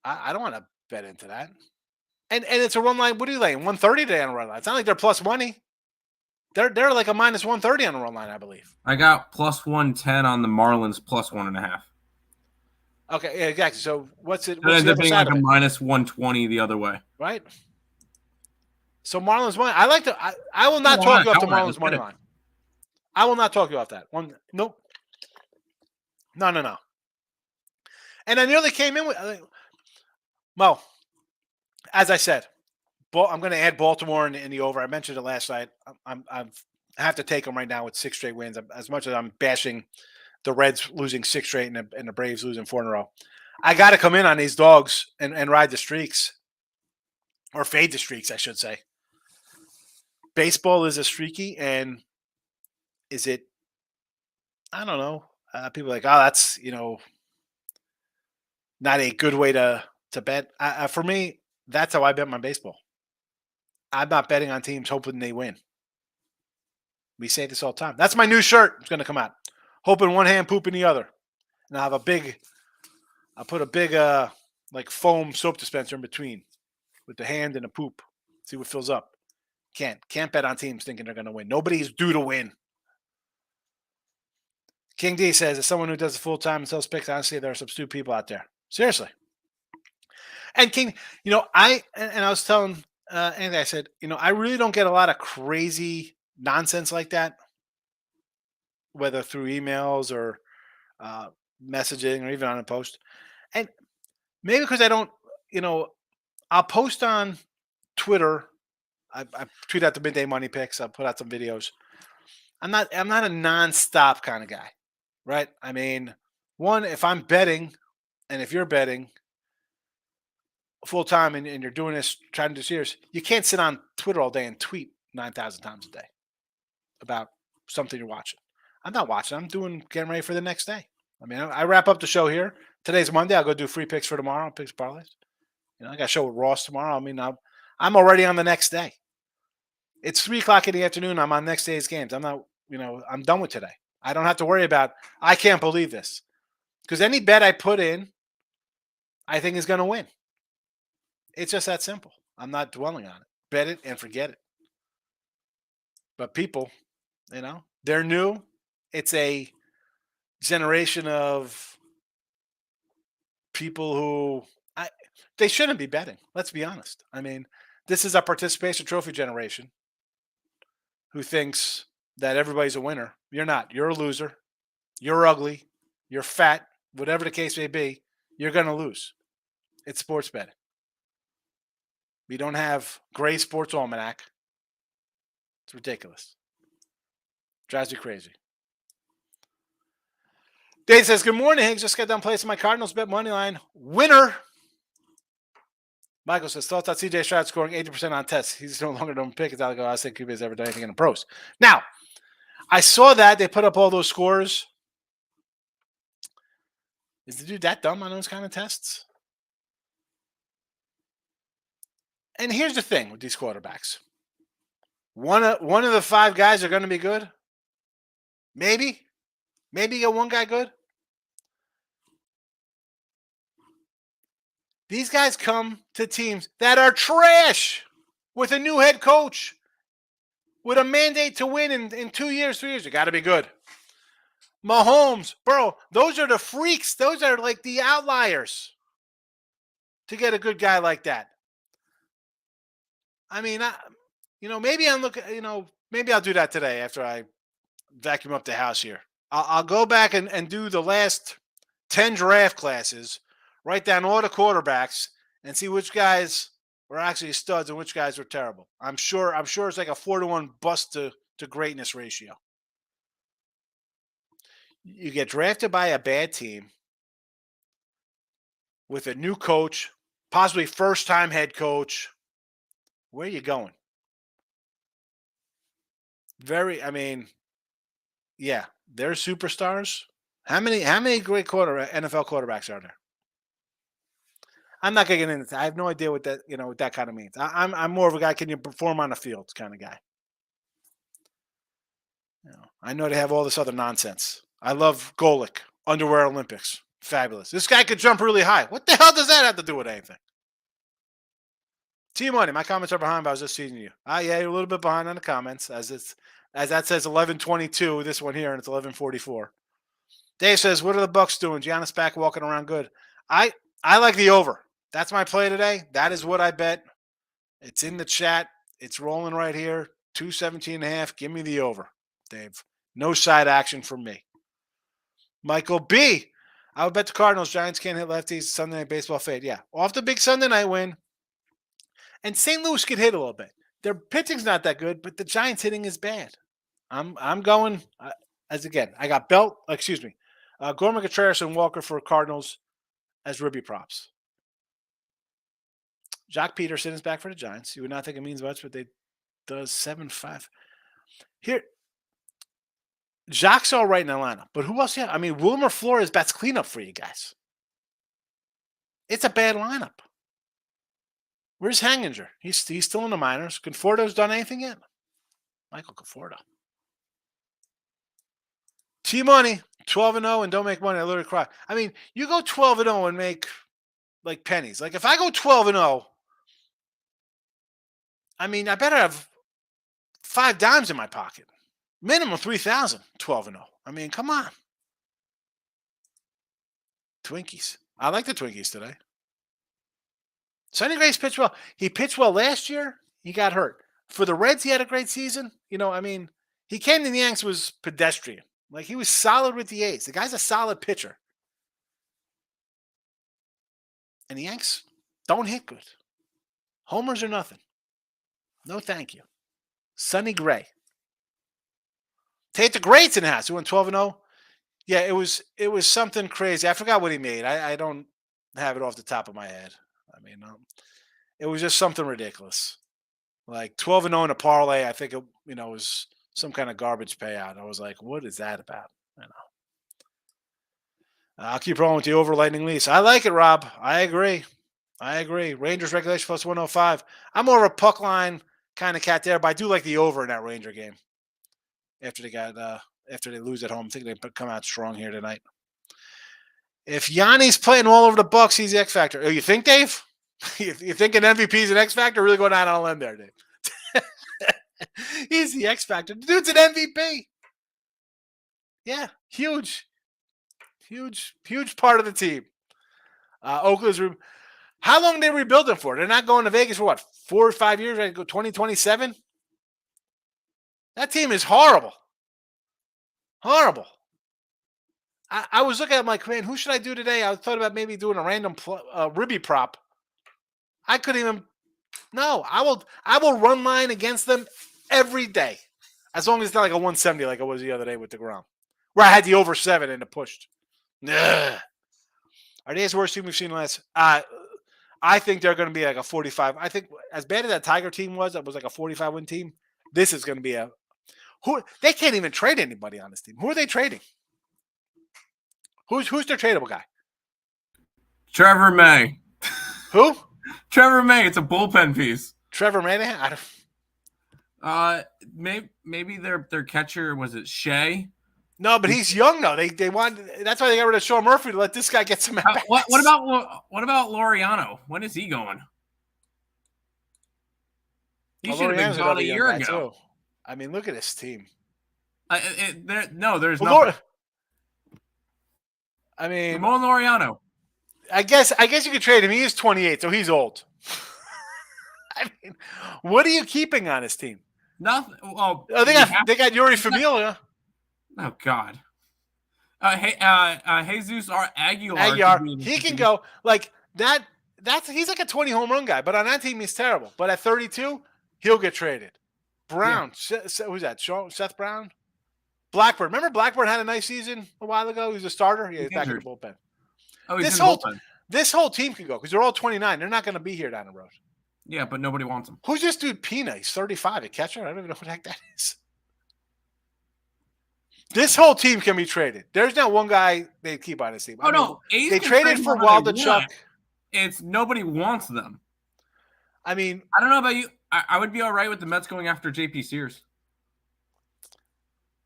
I don't want to bet into that. And it's a run line. What are you laying? 130 today on a run line. It's not like they're plus money. They're like a minus 130 on the run line, I believe. I got plus 110 on the Marlins plus 1.5. Okay, yeah, exactly. So what's it? It ends the up other being side like of a it? minus 120 the other way. Right. So Marlins money. I like to. I will not talk you off the Marlins money line. I will not talk you off that one. Nope. No. And I nearly came in with. Well, as I said, I'm going to add Baltimore in the over. I mentioned it last night. I have to take them right now with 6 straight wins. As much as I'm bashing the Reds losing 6 straight and the Braves losing 4 in a row, I got to come in on these dogs and ride the streaks, or fade the streaks, I should say. Baseball is a streaky, and is it? I don't know. People are like, oh, that's not a good way to bet. For me, that's how I bet my baseball. I'm not betting on teams hoping they win. We say this all the time. That's my new shirt. It's going to come out. Hope in one hand, poop in the other. And I'll put a big like foam soap dispenser in between with the hand and the poop. See what fills up. Can't bet on teams thinking they're going to win. Nobody's due to win. King D says, as someone who does it full time and sells picks, honestly, there are some stupid people out there. Seriously. And King, I was telling Andy, I said, I really don't get a lot of crazy nonsense like that, whether through emails or messaging or even on a post. And maybe because I don't, I'll post on Twitter. I tweet out the midday money picks. I'll put out some videos. I'm not a nonstop kind of guy, right? I mean, one, if I'm betting and if you're betting full time and you're doing this, trying to do serious, you can't sit on Twitter all day and tweet 9,000 times a day about something you're watching. I'm not watching. I'm getting ready for the next day. I mean, I wrap up the show here. Today's Monday. I'll go do free picks for tomorrow. Picks parlays. I got a show with Ross tomorrow. I mean, I'm already on the next day. It's 3:00 in the afternoon. I'm on next day's games. I'm not, I'm done with today. I don't have to worry about, I can't believe this. Because any bet I put in, I think is going to win. It's just that simple. I'm not dwelling on it. Bet it and forget it. But people, they're new. It's a generation of people who they shouldn't be betting. Let's be honest. I mean, this is a participation trophy generation who thinks that everybody's a winner. You're not. You're a loser. You're ugly. You're fat. Whatever the case may be, you're going to lose. It's sports betting. We don't have Gray Sports Almanac. It's ridiculous. Drives me crazy. Dave says, good morning, Higgs. Just got done placing my Cardinals bet money line. Winner. Michael says, thoughts on CJ Stroud scoring 80% on tests. He's no longer number pick. It's not like I think QB's ever done anything in the pros. Now, I saw that. They put up all those scores. Is the dude that dumb on those kind of tests? And here's the thing with these quarterbacks. One of the 5 guys are going to be good. Maybe. Maybe you get one guy good. These guys come to teams that are trash with a new head coach, with a mandate to win in 2 years, 3 years. You got to be good. Mahomes, bro, those are the freaks. Those are like the outliers to get a good guy like that. I mean, maybe I'm looking, maybe I'll do that today after I vacuum up the house here. I'll go back and do the last 10 draft classes, write down all the quarterbacks, and see which guys were actually studs and which guys were terrible. I'm sure it's like a 4-to-1 bust to greatness ratio. You get drafted by a bad team with a new coach, possibly first-time head coach. Where are you going? Yeah, they're superstars. How many great NFL quarterbacks are there? I'm not going to get into that. I have no idea what that kind of means. I'm more of a guy, can you perform on the field kind of guy. I know they have all this other nonsense. I love Golick, underwear Olympics. Fabulous. This guy could jump really high. What the hell does that have to do with anything? T-Money, my comments are behind, but I was just seeing you. Yeah, you're a little bit behind on the comments, as that says 11:22, this one here, and it's 11:44. Dave says, what are the Bucks doing? Giannis back walking around good. I like the over. That's my play today. That is what I bet. It's in the chat. It's rolling right here. 217.5. Give me the over, Dave. No side action from me. Michael B. I would bet the Cardinals. Giants can't hit lefties. Sunday Night Baseball fade. Yeah. Off the big Sunday night win. And St. Louis could hit a little bit. Their pitching's not that good, but the Giants hitting is bad. I'm going, I got Gorman, Contreras, and Walker for Cardinals as Ribby props. Jock Peterson is back for the Giants. You would not think it means much, but they does 7-5. Here, Jock's all right in the lineup, but who else? Yeah, I mean, Wilmer Flores bats cleanup for you guys. It's a bad lineup. Where's Hanginger? He's still in the minors. Conforto's done anything yet? Michael Conforto. T-Money, 12-0 and don't make money. I literally cry. I mean, you go 12-0 and make like pennies. Like if I go 12-0, I mean, I better have 5 dimes in my pocket. Minimum 3,000, 12-0. I mean, come on. Twinkies. I like the Twinkies today. Sonny Gray's pitched well. He pitched well last year. He got hurt. For the Reds, he had a great season. He came to the Yanks was pedestrian. Like, he was solid with the A's. The guy's a solid pitcher. And the Yanks don't hit good. Homers are nothing. No thank you. Sonny Gray. Tate the Great's in the house. He went 12-0. Yeah, it was something crazy. I forgot what he made. I don't have it off the top of my head. I mean, it was just something ridiculous. Like 12-0 in a parlay. I think it was some kind of garbage payout. I was like, what is that about? I'll keep rolling with the over Lightning Lease. I like it, Rob. I agree. Rangers regulation plus 105. I'm more of a puck line kind of cat there, but I do like the over in that Ranger game. After they lose at home, I think they come out strong here tonight. If Yanni's playing all over the Bucks, he's the X factor. Oh, you think, Dave? You think an MVP is an X factor? Really going out on a limb there, Dave. He's the X factor. The dude's an MVP. Yeah, huge part of the team. Oakland's. How long are they rebuilding for? They're not going to Vegas for what? 4 or 5 years? Right? Go 2027. That team is horrible. Horrible. I was looking at my man, who should I do today? I thought about maybe doing a random Ribby prop. I couldn't even No, I will run line against them every day. As long as it's not like a 170 like it was the other day with DeGrom. Where I had the over 7 and it pushed. Ugh. Are they the worst team we've seen last? I think they're going to be like a 45. I think as bad as that Tiger team was, that was like a 45 win team. This is going to be they can't even trade anybody on this team. Who are they trading? Who's their tradable guy? Trevor May. Who? Trevor May. It's a bullpen piece. Trevor May? I don't... Maybe their catcher, was it Shea? No, but he's young though. They want, that's why they got rid of Sean Murphy to let this guy get some at bats. What about Laureano? When is he going? He should have been gone a year ago. Too. I mean, look at this team. There's nothing. I mean, Ramon Laureano. I guess you could trade him. He is 28, so he's old. I mean, what are you keeping on this team? Nothing. Well, they got Yuri Familia. Oh God. Jesus Aguilar. He can go like that. He's like a 20 home run guy, but on that team he's terrible. But at 32, he'll get traded. Brown, who's that? Seth Brown, Blackburn. Remember Blackburn had a nice season a while ago. He was a starter. Yeah, he's back in the bullpen. Oh, he's in the bullpen. This whole team can go because they're all 29. They're not going to be here down the road. Yeah, but nobody wants him. Who's this dude? Pina. He's 35. A catcher. I don't even know what the heck that is. This whole team can be traded. There's not one guy they keep on this team. They traded for Waldichuk. It's nobody wants them. I mean, I don't know about you. I would be all right with the Mets going after JP Sears.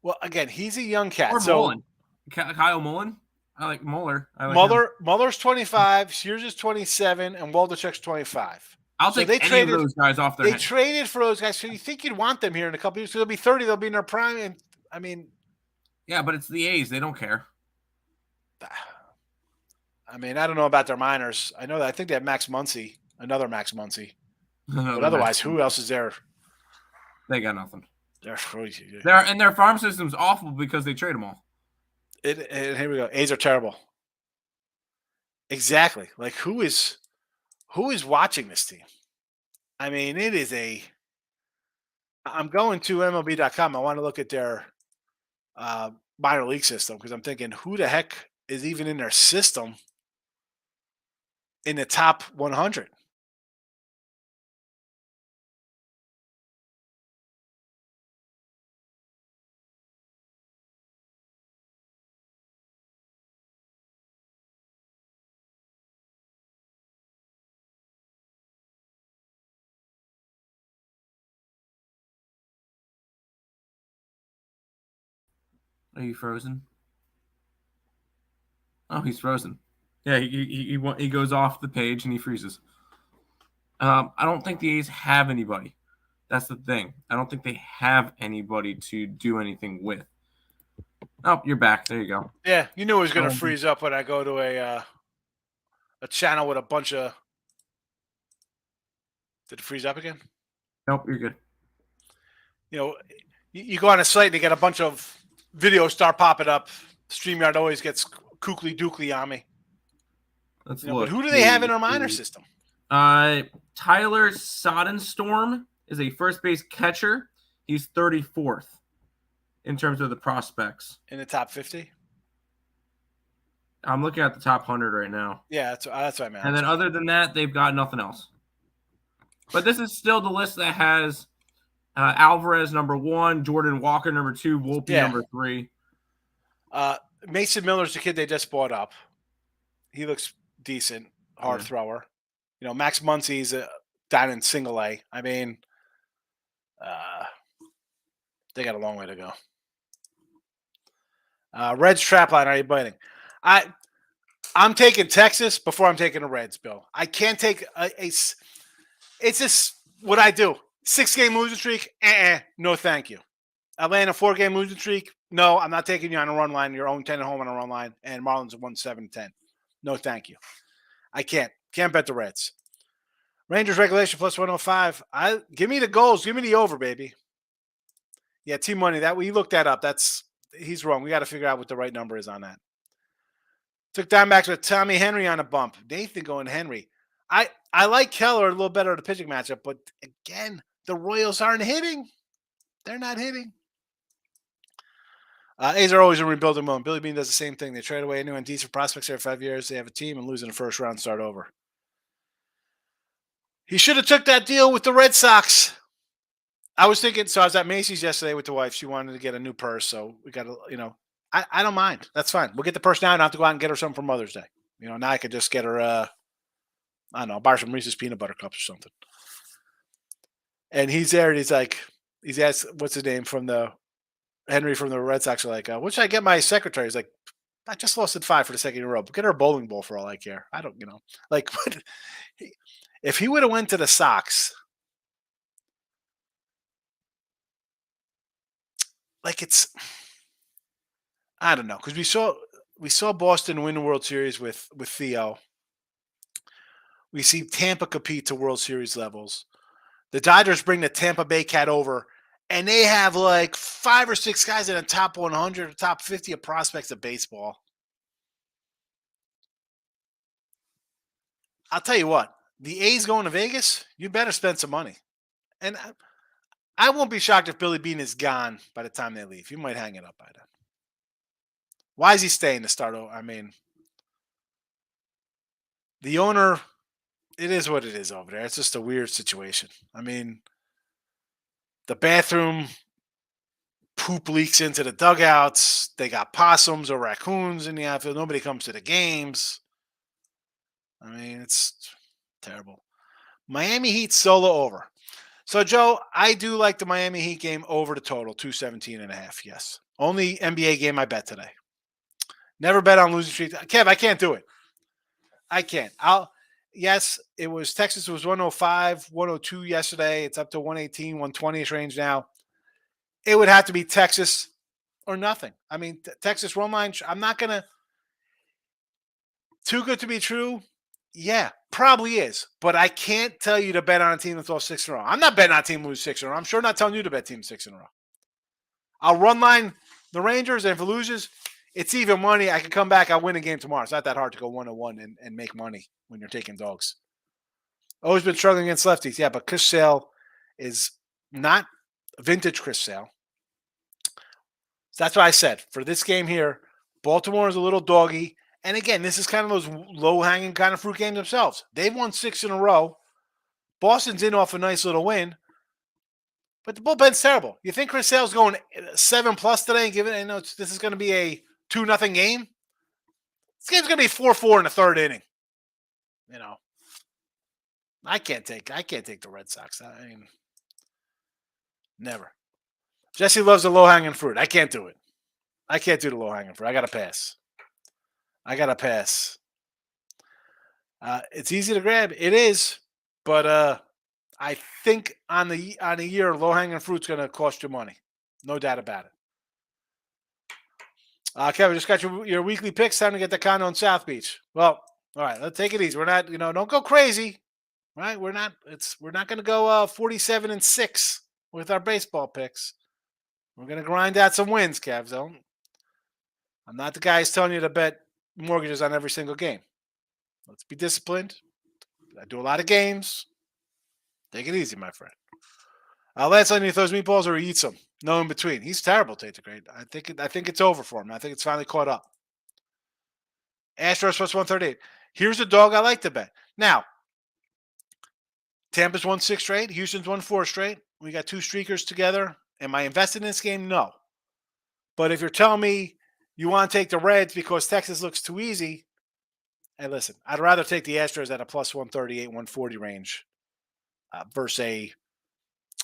Well, again, he's a young cat. Or Mullen. Kyle Mullen. I like Muller. Muller's 25, Sears is 27, and Waldichuk's 25. I'll take any of those guys off their hands. They traded for those guys, so you think you'd want them here in a couple years. So they'll be 30, they'll be in their prime. And I mean, yeah, but it's the A's. They don't care. I mean, I don't know about their minors. I know that I think they have Max Muncy, another Max Muncy. But otherwise, who else is there? They got nothing. And their farm system's awful because they trade them all. And here we go. A's are terrible. Exactly. Like who is watching this team? I mean, it is I'm going to MLB.com. I want to look at their minor league system because I'm thinking, who the heck is even in their system in the top 100? Are you frozen? Oh, he's frozen. Yeah, he goes off the page and he freezes. I don't think the A's have anybody. That's the thing. I don't think they have anybody to do anything with. Oh, you're back. There you go. Yeah, you knew it was going to freeze up when I go to a channel with a bunch of. Did it freeze up again? Nope, you're good. You know, you go on a site and you get a bunch of videos start popping up. StreamYard always gets kookly dookly on me. Let's look. But who do they have in our minor system? Tyler Sodenstrom is a first base catcher. He's 34th in terms of the prospects. In the top 50? I'm looking at the top 100 right now. Yeah, that's what I meant. And then other than that, they've got nothing else. But this is still the list that has Alvarez number 1, Jordan Walker number 2, Volpe number 3. Mason Miller's the kid they just bought up. He looks decent, hard thrower. You know, Max Muncy's down in single A. I mean, they got a long way to go. Reds trap line, are you biting? I'm taking Texas before I'm taking the Reds, Bill. I can't take it's just what I do. 6-game losing streak, no thank you. Atlanta 4-game losing streak, no, I'm not taking you on a run line. You're 0-10 at home on a run line, and Marlins are 1-7-10. No thank you. I can't bet the Reds. Rangers regulation plus 105. Give me the goals. Give me the over, baby. Yeah, team money. That we looked that up. He's wrong. We got to figure out what the right number is on that. Took Diamondbacks with Tommy Henry on a bump. Nathan going Henry. I like Keller a little better at the pitching matchup, but again, the Royals aren't hitting. They're not hitting. A's are always in rebuilding mode. Billy Bean does the same thing. They trade away anyone decent prospects every 5 years. They have a team and lose in the first round, start over. He should have took that deal with the Red Sox. I was thinking, so I was at Macy's yesterday with the wife. She wanted to get a new purse, so we got to, I don't mind. That's fine. We'll get the purse now. I don't have to go out and get her something for Mother's Day. Now I could just get her, I don't know, buy her some Reese's peanut butter cups or something. And he's there, and he's asked, what's his name from Henry from the Red Sox are like, what should I get my secretary? He's like, I just lost at 5 for the second in a row. But get her a bowling ball for all I care. I don't, like, if he would have went to the Sox, like I don't know, because we saw Boston win the World Series with Theo. We see Tampa compete to World Series levels. The Dodgers bring the Tampa Bay Cat over, and they have like 5 or 6 guys in the top 100 or top 50 of prospects of baseball. I'll tell you what, the A's going to Vegas, you better spend some money. And I won't be shocked if Billy Bean is gone by the time they leave. He might hang it up by then. Why is he staying to start? I mean, the owner, it is what it is over there. It's just a weird situation. I mean, the bathroom poop leaks into the dugouts. They got possums or raccoons in the outfield. Nobody comes to the games. I mean, it's terrible. Miami Heat solo over. So, Joe, I do like the Miami Heat game over the total, 217.5. Yes. Only NBA game I bet today. Never bet on losing streak. Kev, I can't do it. I can't. Yes, it was Texas was 105, 102 yesterday. It's up to 118, 120ish range now. It would have to be Texas or nothing. I mean, Texas run line, I'm not going to. Too good to be true? Yeah, probably is. But I can't tell you to bet on a team that's lost 6 in a row. I'm not betting on a team to lose 6 in a row. I'm sure not telling you to bet team 6 in a row. I'll run line the Rangers, and if it loses, it's even money. I can come back. I'll win a game tomorrow. It's not that hard to go 1-1 and make money when you're taking dogs. Always been struggling against lefties. Yeah, but Chris Sale is not vintage Chris Sale. So that's what I said. For this game here, Baltimore is a little doggy. And again, this is kind of those low-hanging kind of fruit games themselves. They've won 6 in a row. Boston's in off a nice little win. But the bullpen's terrible. You think Chris Sale's going 7+ today and giving it, this is going to be a 2-0 game? This game's going to be 4-4 in the third inning. I can't take the Red Sox. I mean, never. Jesse loves the low-hanging fruit. I can't do it. I can't do the low-hanging fruit. I got to pass. It's easy to grab. It is, but I think on a year, low-hanging fruit's going to cost you money. No doubt about it. Kevin, just got your weekly picks. Time to get the condo in South Beach. Well, all right, let's take it easy. We're not, don't go crazy, right? We're not going to go 47-6 with our baseball picks. We're going to grind out some wins, Kev. I'm not the guy who's telling you to bet mortgages on every single game. Let's be disciplined. I do a lot of games. Take it easy, my friend. Lance Lane, he throws meatballs or he eats them. No in between. He's terrible, Tate the Great. I think it's over for him. I think it's finally caught up. Astros plus 138. Here's a dog I like to bet. Now, Tampa's won 6 straight. Houston's won 4 straight. We got 2 streakers together. Am I invested in this game? No. But if you're telling me you want to take the Reds because Texas looks too easy, hey, listen, I'd rather take the Astros at a plus 138, 140 range versus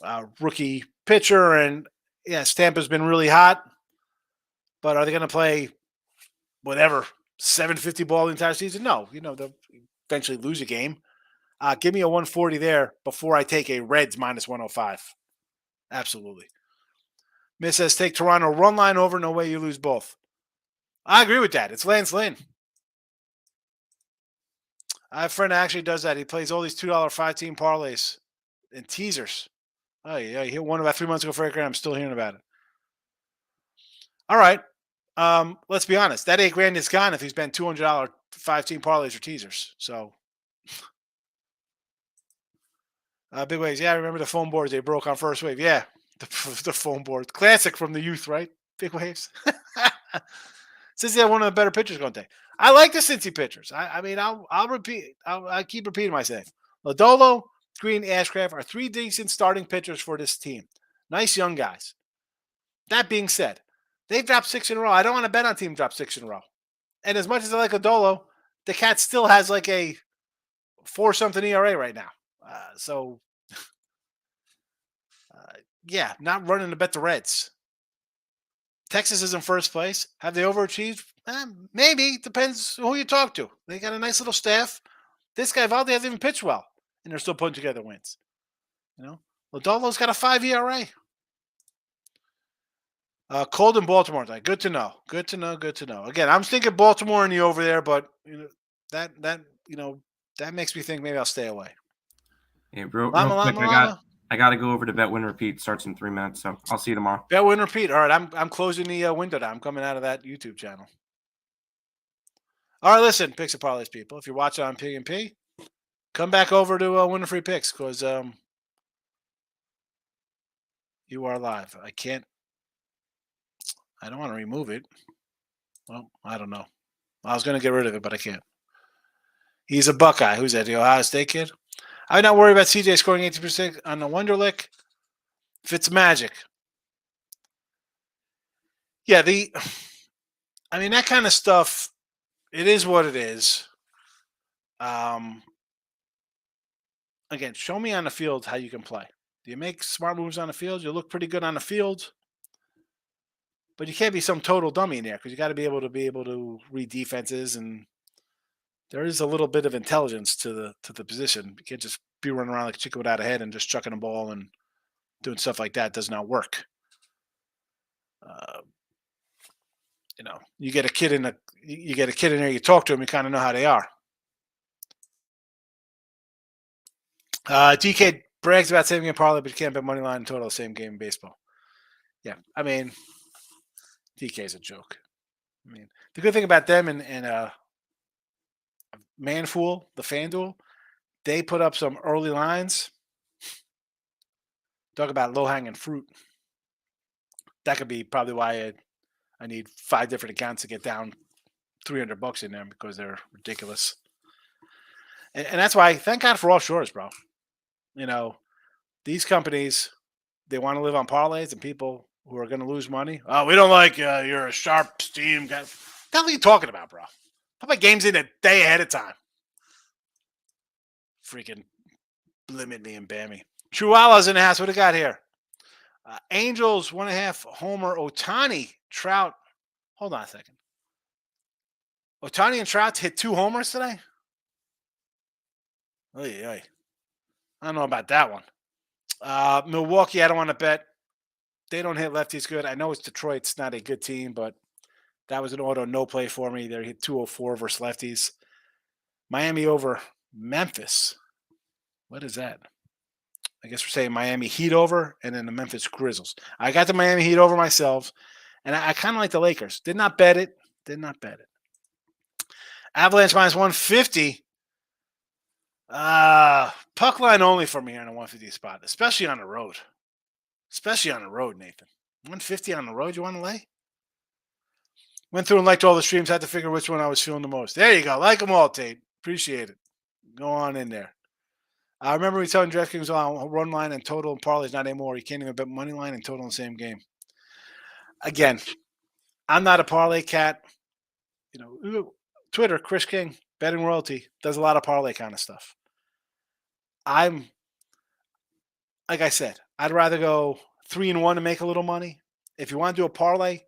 a rookie pitcher. And yes, Tampa's been really hot, but are they going to play whatever 750 ball the entire season? No, they'll eventually lose a game. Give me a 140 there before I take a Reds minus 105. Absolutely. Miss says take Toronto run line over. No way you lose both. I agree with that. It's Lance Lynn. I have a friend that actually does that. He plays all these $2 5-team parlays and teasers. Oh, yeah. He hit one about 3 months ago for $8 grand. I'm still hearing about it. All right. Let's be honest. That $8 grand is gone if he's been $200 5-team parlays or teasers. So Big waves. Yeah, I remember the foam boards they broke on first wave. Yeah, the foam boards. Classic from the youth, right? Big waves. Cincy had one of the better pitchers going today. I like the Cincy pitchers. I mean, I'll repeat. I keep repeating myself. Lodolo, Green, Ashcraft are 3 decent starting pitchers for this team. Nice young guys. That being said, they've dropped 6 in a row. I don't want to bet on team drop 6 in a row. And as much as I like Lodolo, the cat still has like a 4-something ERA right now. Yeah, not running to bet the Reds. Texas is in first place. Have they overachieved? Maybe. Depends who you talk to. They got a nice little staff. This guy Valde hasn't even pitched well, and they're still putting together wins. Lodolo's got a 5 ERA. Cold in Baltimore tonight. Good to know. Good to know. Again, I'm thinking Baltimore and the over there, but that makes me think maybe I'll stay away. Yeah, real quick, I got to go over to Bet Win Repeat. Starts in 3 minutes, so I'll see you tomorrow. Bet Win Repeat. All right, I'm closing the window down. I'm coming out of that YouTube channel. All right, listen, Picks and Parlays people. If you're watching on P&P, come back over to Winner Free Picks because you are live. I don't want to remove it. Well, I don't know. I was going to get rid of it, but I can't. He's a Buckeye. Who's that? The Ohio State kid? I'm not worried about CJ scoring 80% on the Wonderlic. Fitzmagic. Yeah, that kind of stuff, it is what it is. Again, show me on the field how you can play. Do you make smart moves on the field? You look pretty good on the field. But you can't be some total dummy in there because you got to be able to read defenses, and there is a little bit of intelligence to the position. You can't just be running around like a chicken without a head and just chucking a ball and doing stuff like that. It does not work. You get a kid in there, you talk to them, you kind of know how they are. DK brags about same game parlay, but you can't bet money line and total same game in baseball. Yeah, I mean, DK is a joke. I mean, the good thing about them and Manfool, the FanDuel, they put up some early lines. Talk about low-hanging fruit. That could be probably why I need 5 different accounts to get down $300 in them because they're ridiculous. And that's why, thank God for offshores, bro. These companies, they want to live on parlays and people who are going to lose money. Oh, we don't like you're a sharp steam guy. What the hell are you talking about, bro? How about games in a day ahead of time? Freaking limit me and Bammy. Chihuahua's in the house. What do we got here? Angels 1.5 homer. Ohtani, Trout. Hold on a second. Ohtani and Trout hit 2 homers today? I don't know about that one. Milwaukee, I don't want to bet. They don't hit lefties good. I know it's Detroit. It's not a good team, but that was an auto no play for me. They hit 204 versus lefties. Miami over Memphis. What is that? I guess we're saying Miami Heat over and then the Memphis Grizzlies. I got the Miami Heat over myself, and I kind of like the Lakers. Did not bet it. Avalanche minus 150. Puck line only for me here in a 150 spot, especially on the road. Nathan. 150 on the road, you want to lay? Went through and liked all the streams, had to figure which one I was feeling the most. There you go. Like them all, Tate. Appreciate it. Go on in there. I remember we telling DraftKings on run line and total and parlays, not anymore. You can't even bet money line and total in the same game. Again, I'm not a parlay cat. Twitter, Chris King, betting royalty, does a lot of parlay kind of stuff. Like I said, I'd rather go 3-1 and make a little money. If you want to do a parlay,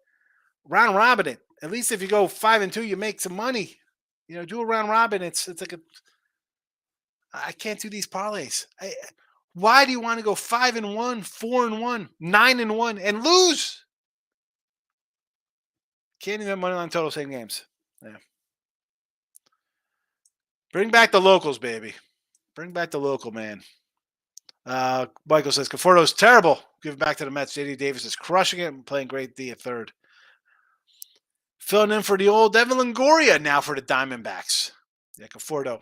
round robin it. At least if you go 5-2, you make some money. Do a round robin. It's like I can't do these parlays. Why do you want to go 5-1, 4-1, 9-1, and lose? Can't even have money on total same games. Yeah. Bring back the locals, baby. Bring back the local, man. Michael says, Conforto's terrible. Give it back to the Mets. J.D. Davis is crushing it and playing great D at third. Filling in for the old Evan Longoria now for the Diamondbacks. Yeah, Conforto.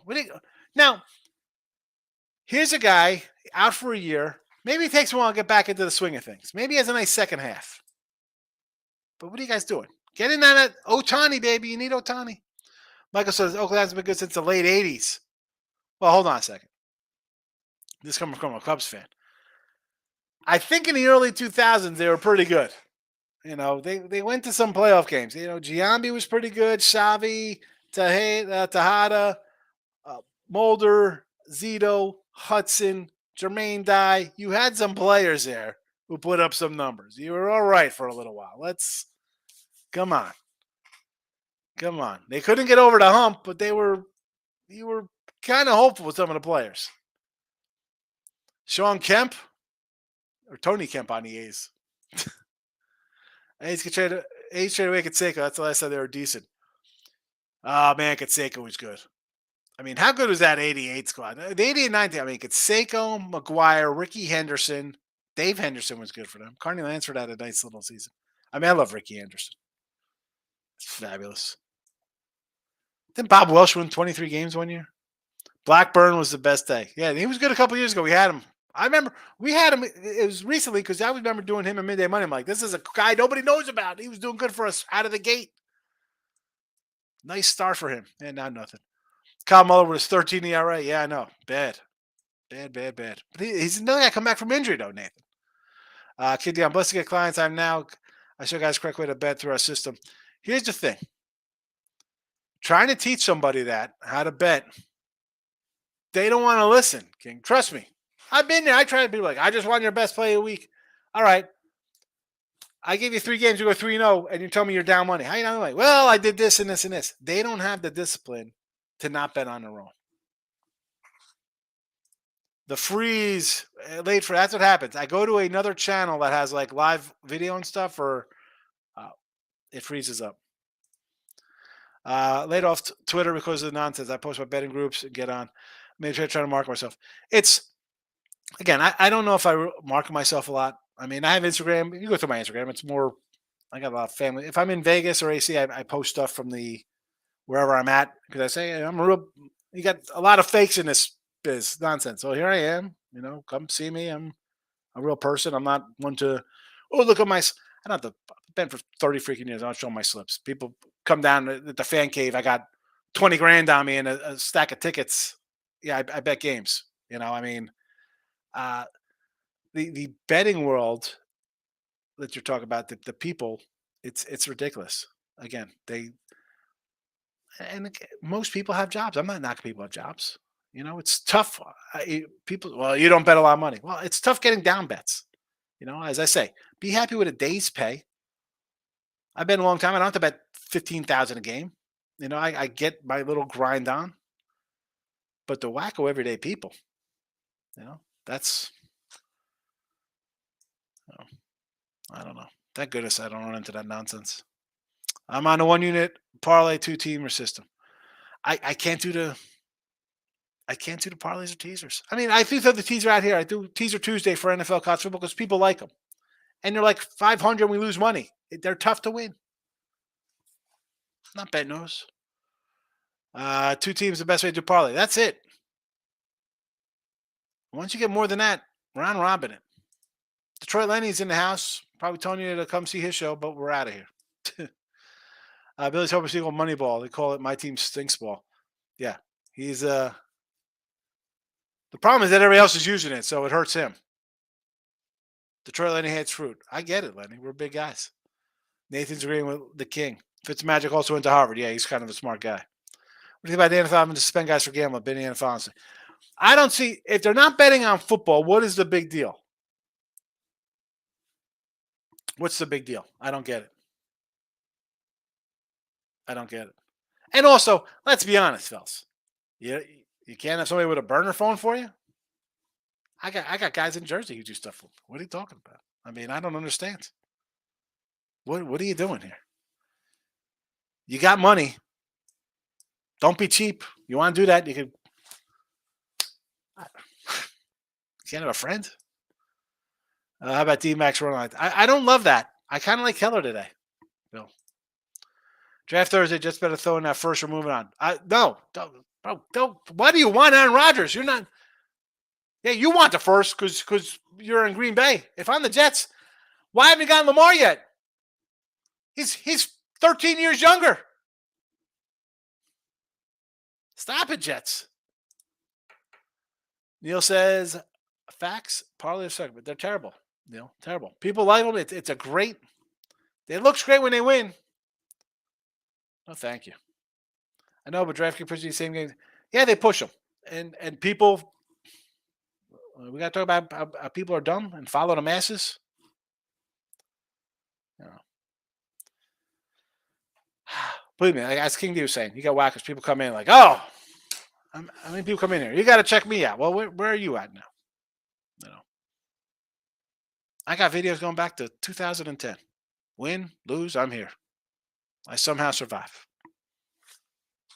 Now, here's a guy. out for a year. Maybe it takes him a while to get back into the swing of things. Maybe he has a nice second half. But what are you guys doing? Get in on that Otani, baby. You need Otani. Michael says Oakland hasn't been good since the late 80s. Well, hold on a second. This coming from a Cubs fan. I think in the early 2000s, they were pretty good. They went to some playoff games. Giambi was pretty good. Xavi, Tejada, Mulder, Zito, Hudson, Jermaine Dye. You had some players there who put up some numbers. You were all right for a little while. Come on. They couldn't get over the hump, but you were kind of hopeful with some of the players. Sean Kemp or Tony Kemp on the A's. A's traded away Canseco. That's the last time they were decent. Oh, man, Canseco was good. I mean, how good was that 88 squad? The 88 90, I mean, Canseco, McGuire, Ricky Henderson. Dave Henderson was good for them. Carney Lansford had a nice little season. I mean, I love Ricky Henderson. It's fabulous. Didn't Bob Welsh win 23 games one year? Blackburn was the best day. Yeah, he was good a couple years ago. We had him. I remember we had him. It was recently because I remember doing him in Midday Money. I'm like, this is a guy nobody knows about. He was doing good for us out of the gate. Nice start for him. And now nothing. Kyle Muller with his 13 ERA. Yeah, I know. Bad. But he's another guy come back from injury, though, Nathan. Kid Dion, blessed to get clients. I show guys correct way to bet through our system. Here's the thing. Trying to teach somebody how to bet, they don't want to listen, King. Trust me. I've been there. I try to be like, I just want your best play of the week. All right. I give you 3 games, you go 3-0, and you tell me you're down money. How you not like, well, I did this and this and this. They don't have the discipline to not bet on their own. The freeze, that's what happens. I go to another channel that has like live video and stuff, or it freezes up. Laid off Twitter because of the nonsense. I post my betting groups and get on. Maybe try to market myself. Again, I don't know if I market myself a lot. I mean, I have Instagram. You go through my Instagram. It's more, I got a lot of family. If I'm in Vegas or AC, I post stuff from wherever I'm at because I say you got a lot of fakes in this biz nonsense. So here I am, come see me. I'm a real person. I'm not one to, look at my, I don't have to, I've been for 30 freaking years. I don't show my slips. People come down at the fan cave. I got 20 grand on me and a stack of tickets. Yeah, I bet games. I mean, the betting world that you're talking about, the people, it's ridiculous. Again, most people have jobs. I'm not knocking people have jobs. It's tough. Well, you don't bet a lot of money. Well, it's tough getting down bets. As I say, be happy with a day's pay. I've been a long time. I don't have to bet 15,000 a game. I get my little grind on. But the wacko everyday people, that's, I don't know. Thank goodness I don't run into that nonsense. I'm on a 1-unit parlay 2-teamer system. I can't do the parlays or teasers. I mean, I do throw the teaser out here. I do Teaser Tuesday for NFL college football because people like them. And they're like 500 and we lose money. They're tough to win. Not betting those. 2 teams, the best way to do parlay. That's it. Once you get more than that, round robin it. Detroit Lenny's in the house. Probably telling you to come see his show, but we're out of here. Billy's hoping to Moneyball. They call it My Team Stinks Ball. Yeah. He's the problem is that everybody else is using it, so it hurts him. Detroit Lenny hates fruit. I get it, Lenny. We're big guys. Nathan's agreeing with the king. Fitzmagic also went to Harvard. Yeah, he's kind of a smart guy. What do you think about the NFL having to suspend guys for gambling? Been the NFL, honestly. I don't see, if they're not betting on football, what is the big deal? What's the big deal? I don't get it. And also, let's be honest, fellas. You can't have somebody with a burner phone for you? I got guys in Jersey who do stuff for me. What are you talking about? I mean, I don't understand. What are you doing here? You got money. Don't be cheap. You want to do that, you can. Can't have a friend? How about D-Max run? I don't love that. I kind of like Keller today. No. Draft Thursday, just better throw in that first or moving on. No. Don't. What do you want Aaron Rodgers? You're not. Yeah, you want the first because you're in Green Bay. If I'm the Jets, why haven't you gotten Lamar yet? He's 13 years younger. Stop it, Jets. Neil says, facts, parlay of segment. They're terrible. Neil, terrible. People like them. It's a great. It looks great when they win. No, thank you. I know, but DraftKings pushes the same game. Yeah, they push them, and people. We got to talk about how people are dumb and follow the masses. You know. Believe me, like as King D was saying, you got whackers. People come in like, oh, how many people come in here? You got to check me out. Well, where are you at now? You know, I got videos going back to 2010. Win, lose, I'm here. I somehow survive.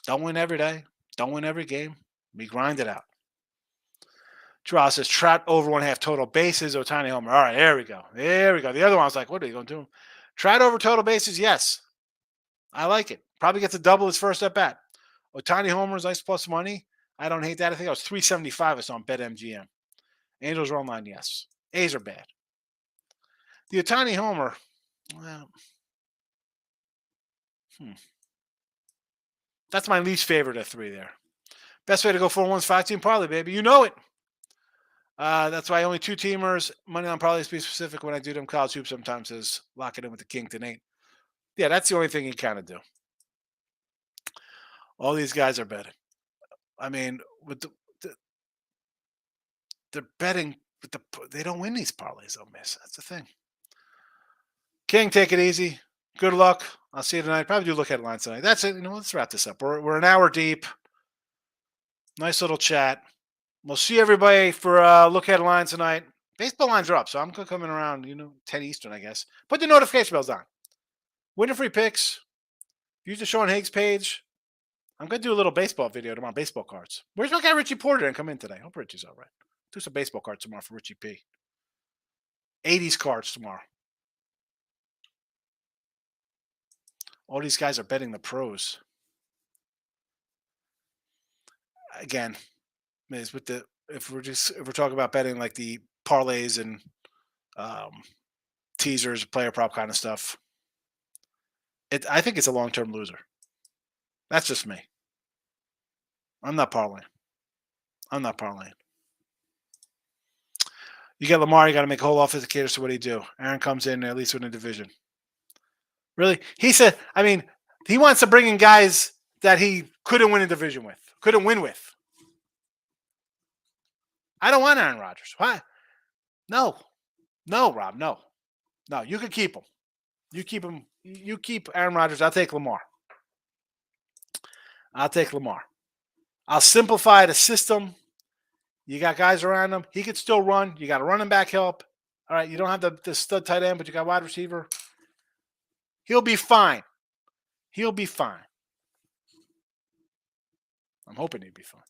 Don't win every day. Don't win every game. We grind it out. Terrell says Trout over 1.5 total bases. Ohtani homer. All right, there we go. There we go. The other one I was like, what are you going to do? Trout over total bases, yes. I like it. Probably gets a double his first at bat. Ohtani homers, nice plus money. I don't hate that. I think I was 375 I saw on BetMGM. Angels run line, yes. A's are bad. The Ohtani homer, well, that's my least favorite of three there. Best way to go 4-1's 5-team parlay, baby. You know it. That's why only 2-teamers. Money on parlays, be specific when I do them. College hoops sometimes is lock it in with the king to Nate. Yeah, that's the only thing you kind of do. All these guys are betting. I mean, with they're betting, but they don't win these parlays, they'll miss. That's the thing. King, take it easy. Good luck. I'll see you tonight. Probably do look at lines tonight. That's it. Let's wrap this up. We're an hour deep. Nice little chat. We'll see everybody for look at lines tonight. Baseball lines are up, so I'm coming around, 10 Eastern, I guess. Put the notification bells on. Winner free picks. Use the Sean Higgs page. I'm going to do a little baseball video tomorrow, baseball cards. Where's my guy Richie Porter didn't come in today? Hope Richie's all right. Do some baseball cards tomorrow for Richie P. 80s cards tomorrow. All these guys are betting the pros. Again, is with if we're talking about betting like the parlays and teasers, player prop kind of stuff, I think it's a long-term loser. That's just me. I'm not parlaying. You get Lamar, you got to make a whole offensive cater. So what do you do? Aaron comes in at least win a division. Really? He said, he wants to bring in guys that he couldn't win a division with, couldn't win with. I don't want Aaron Rodgers. Why? No, Rob, no. You can keep him. You keep him. You keep Aaron Rodgers. I'll take Lamar. I'll simplify the system. You got guys around him. He could still run. You got a running back help. All right, you don't have the stud tight end, but you got wide receiver. He'll be fine. I'm hoping he'll be fine.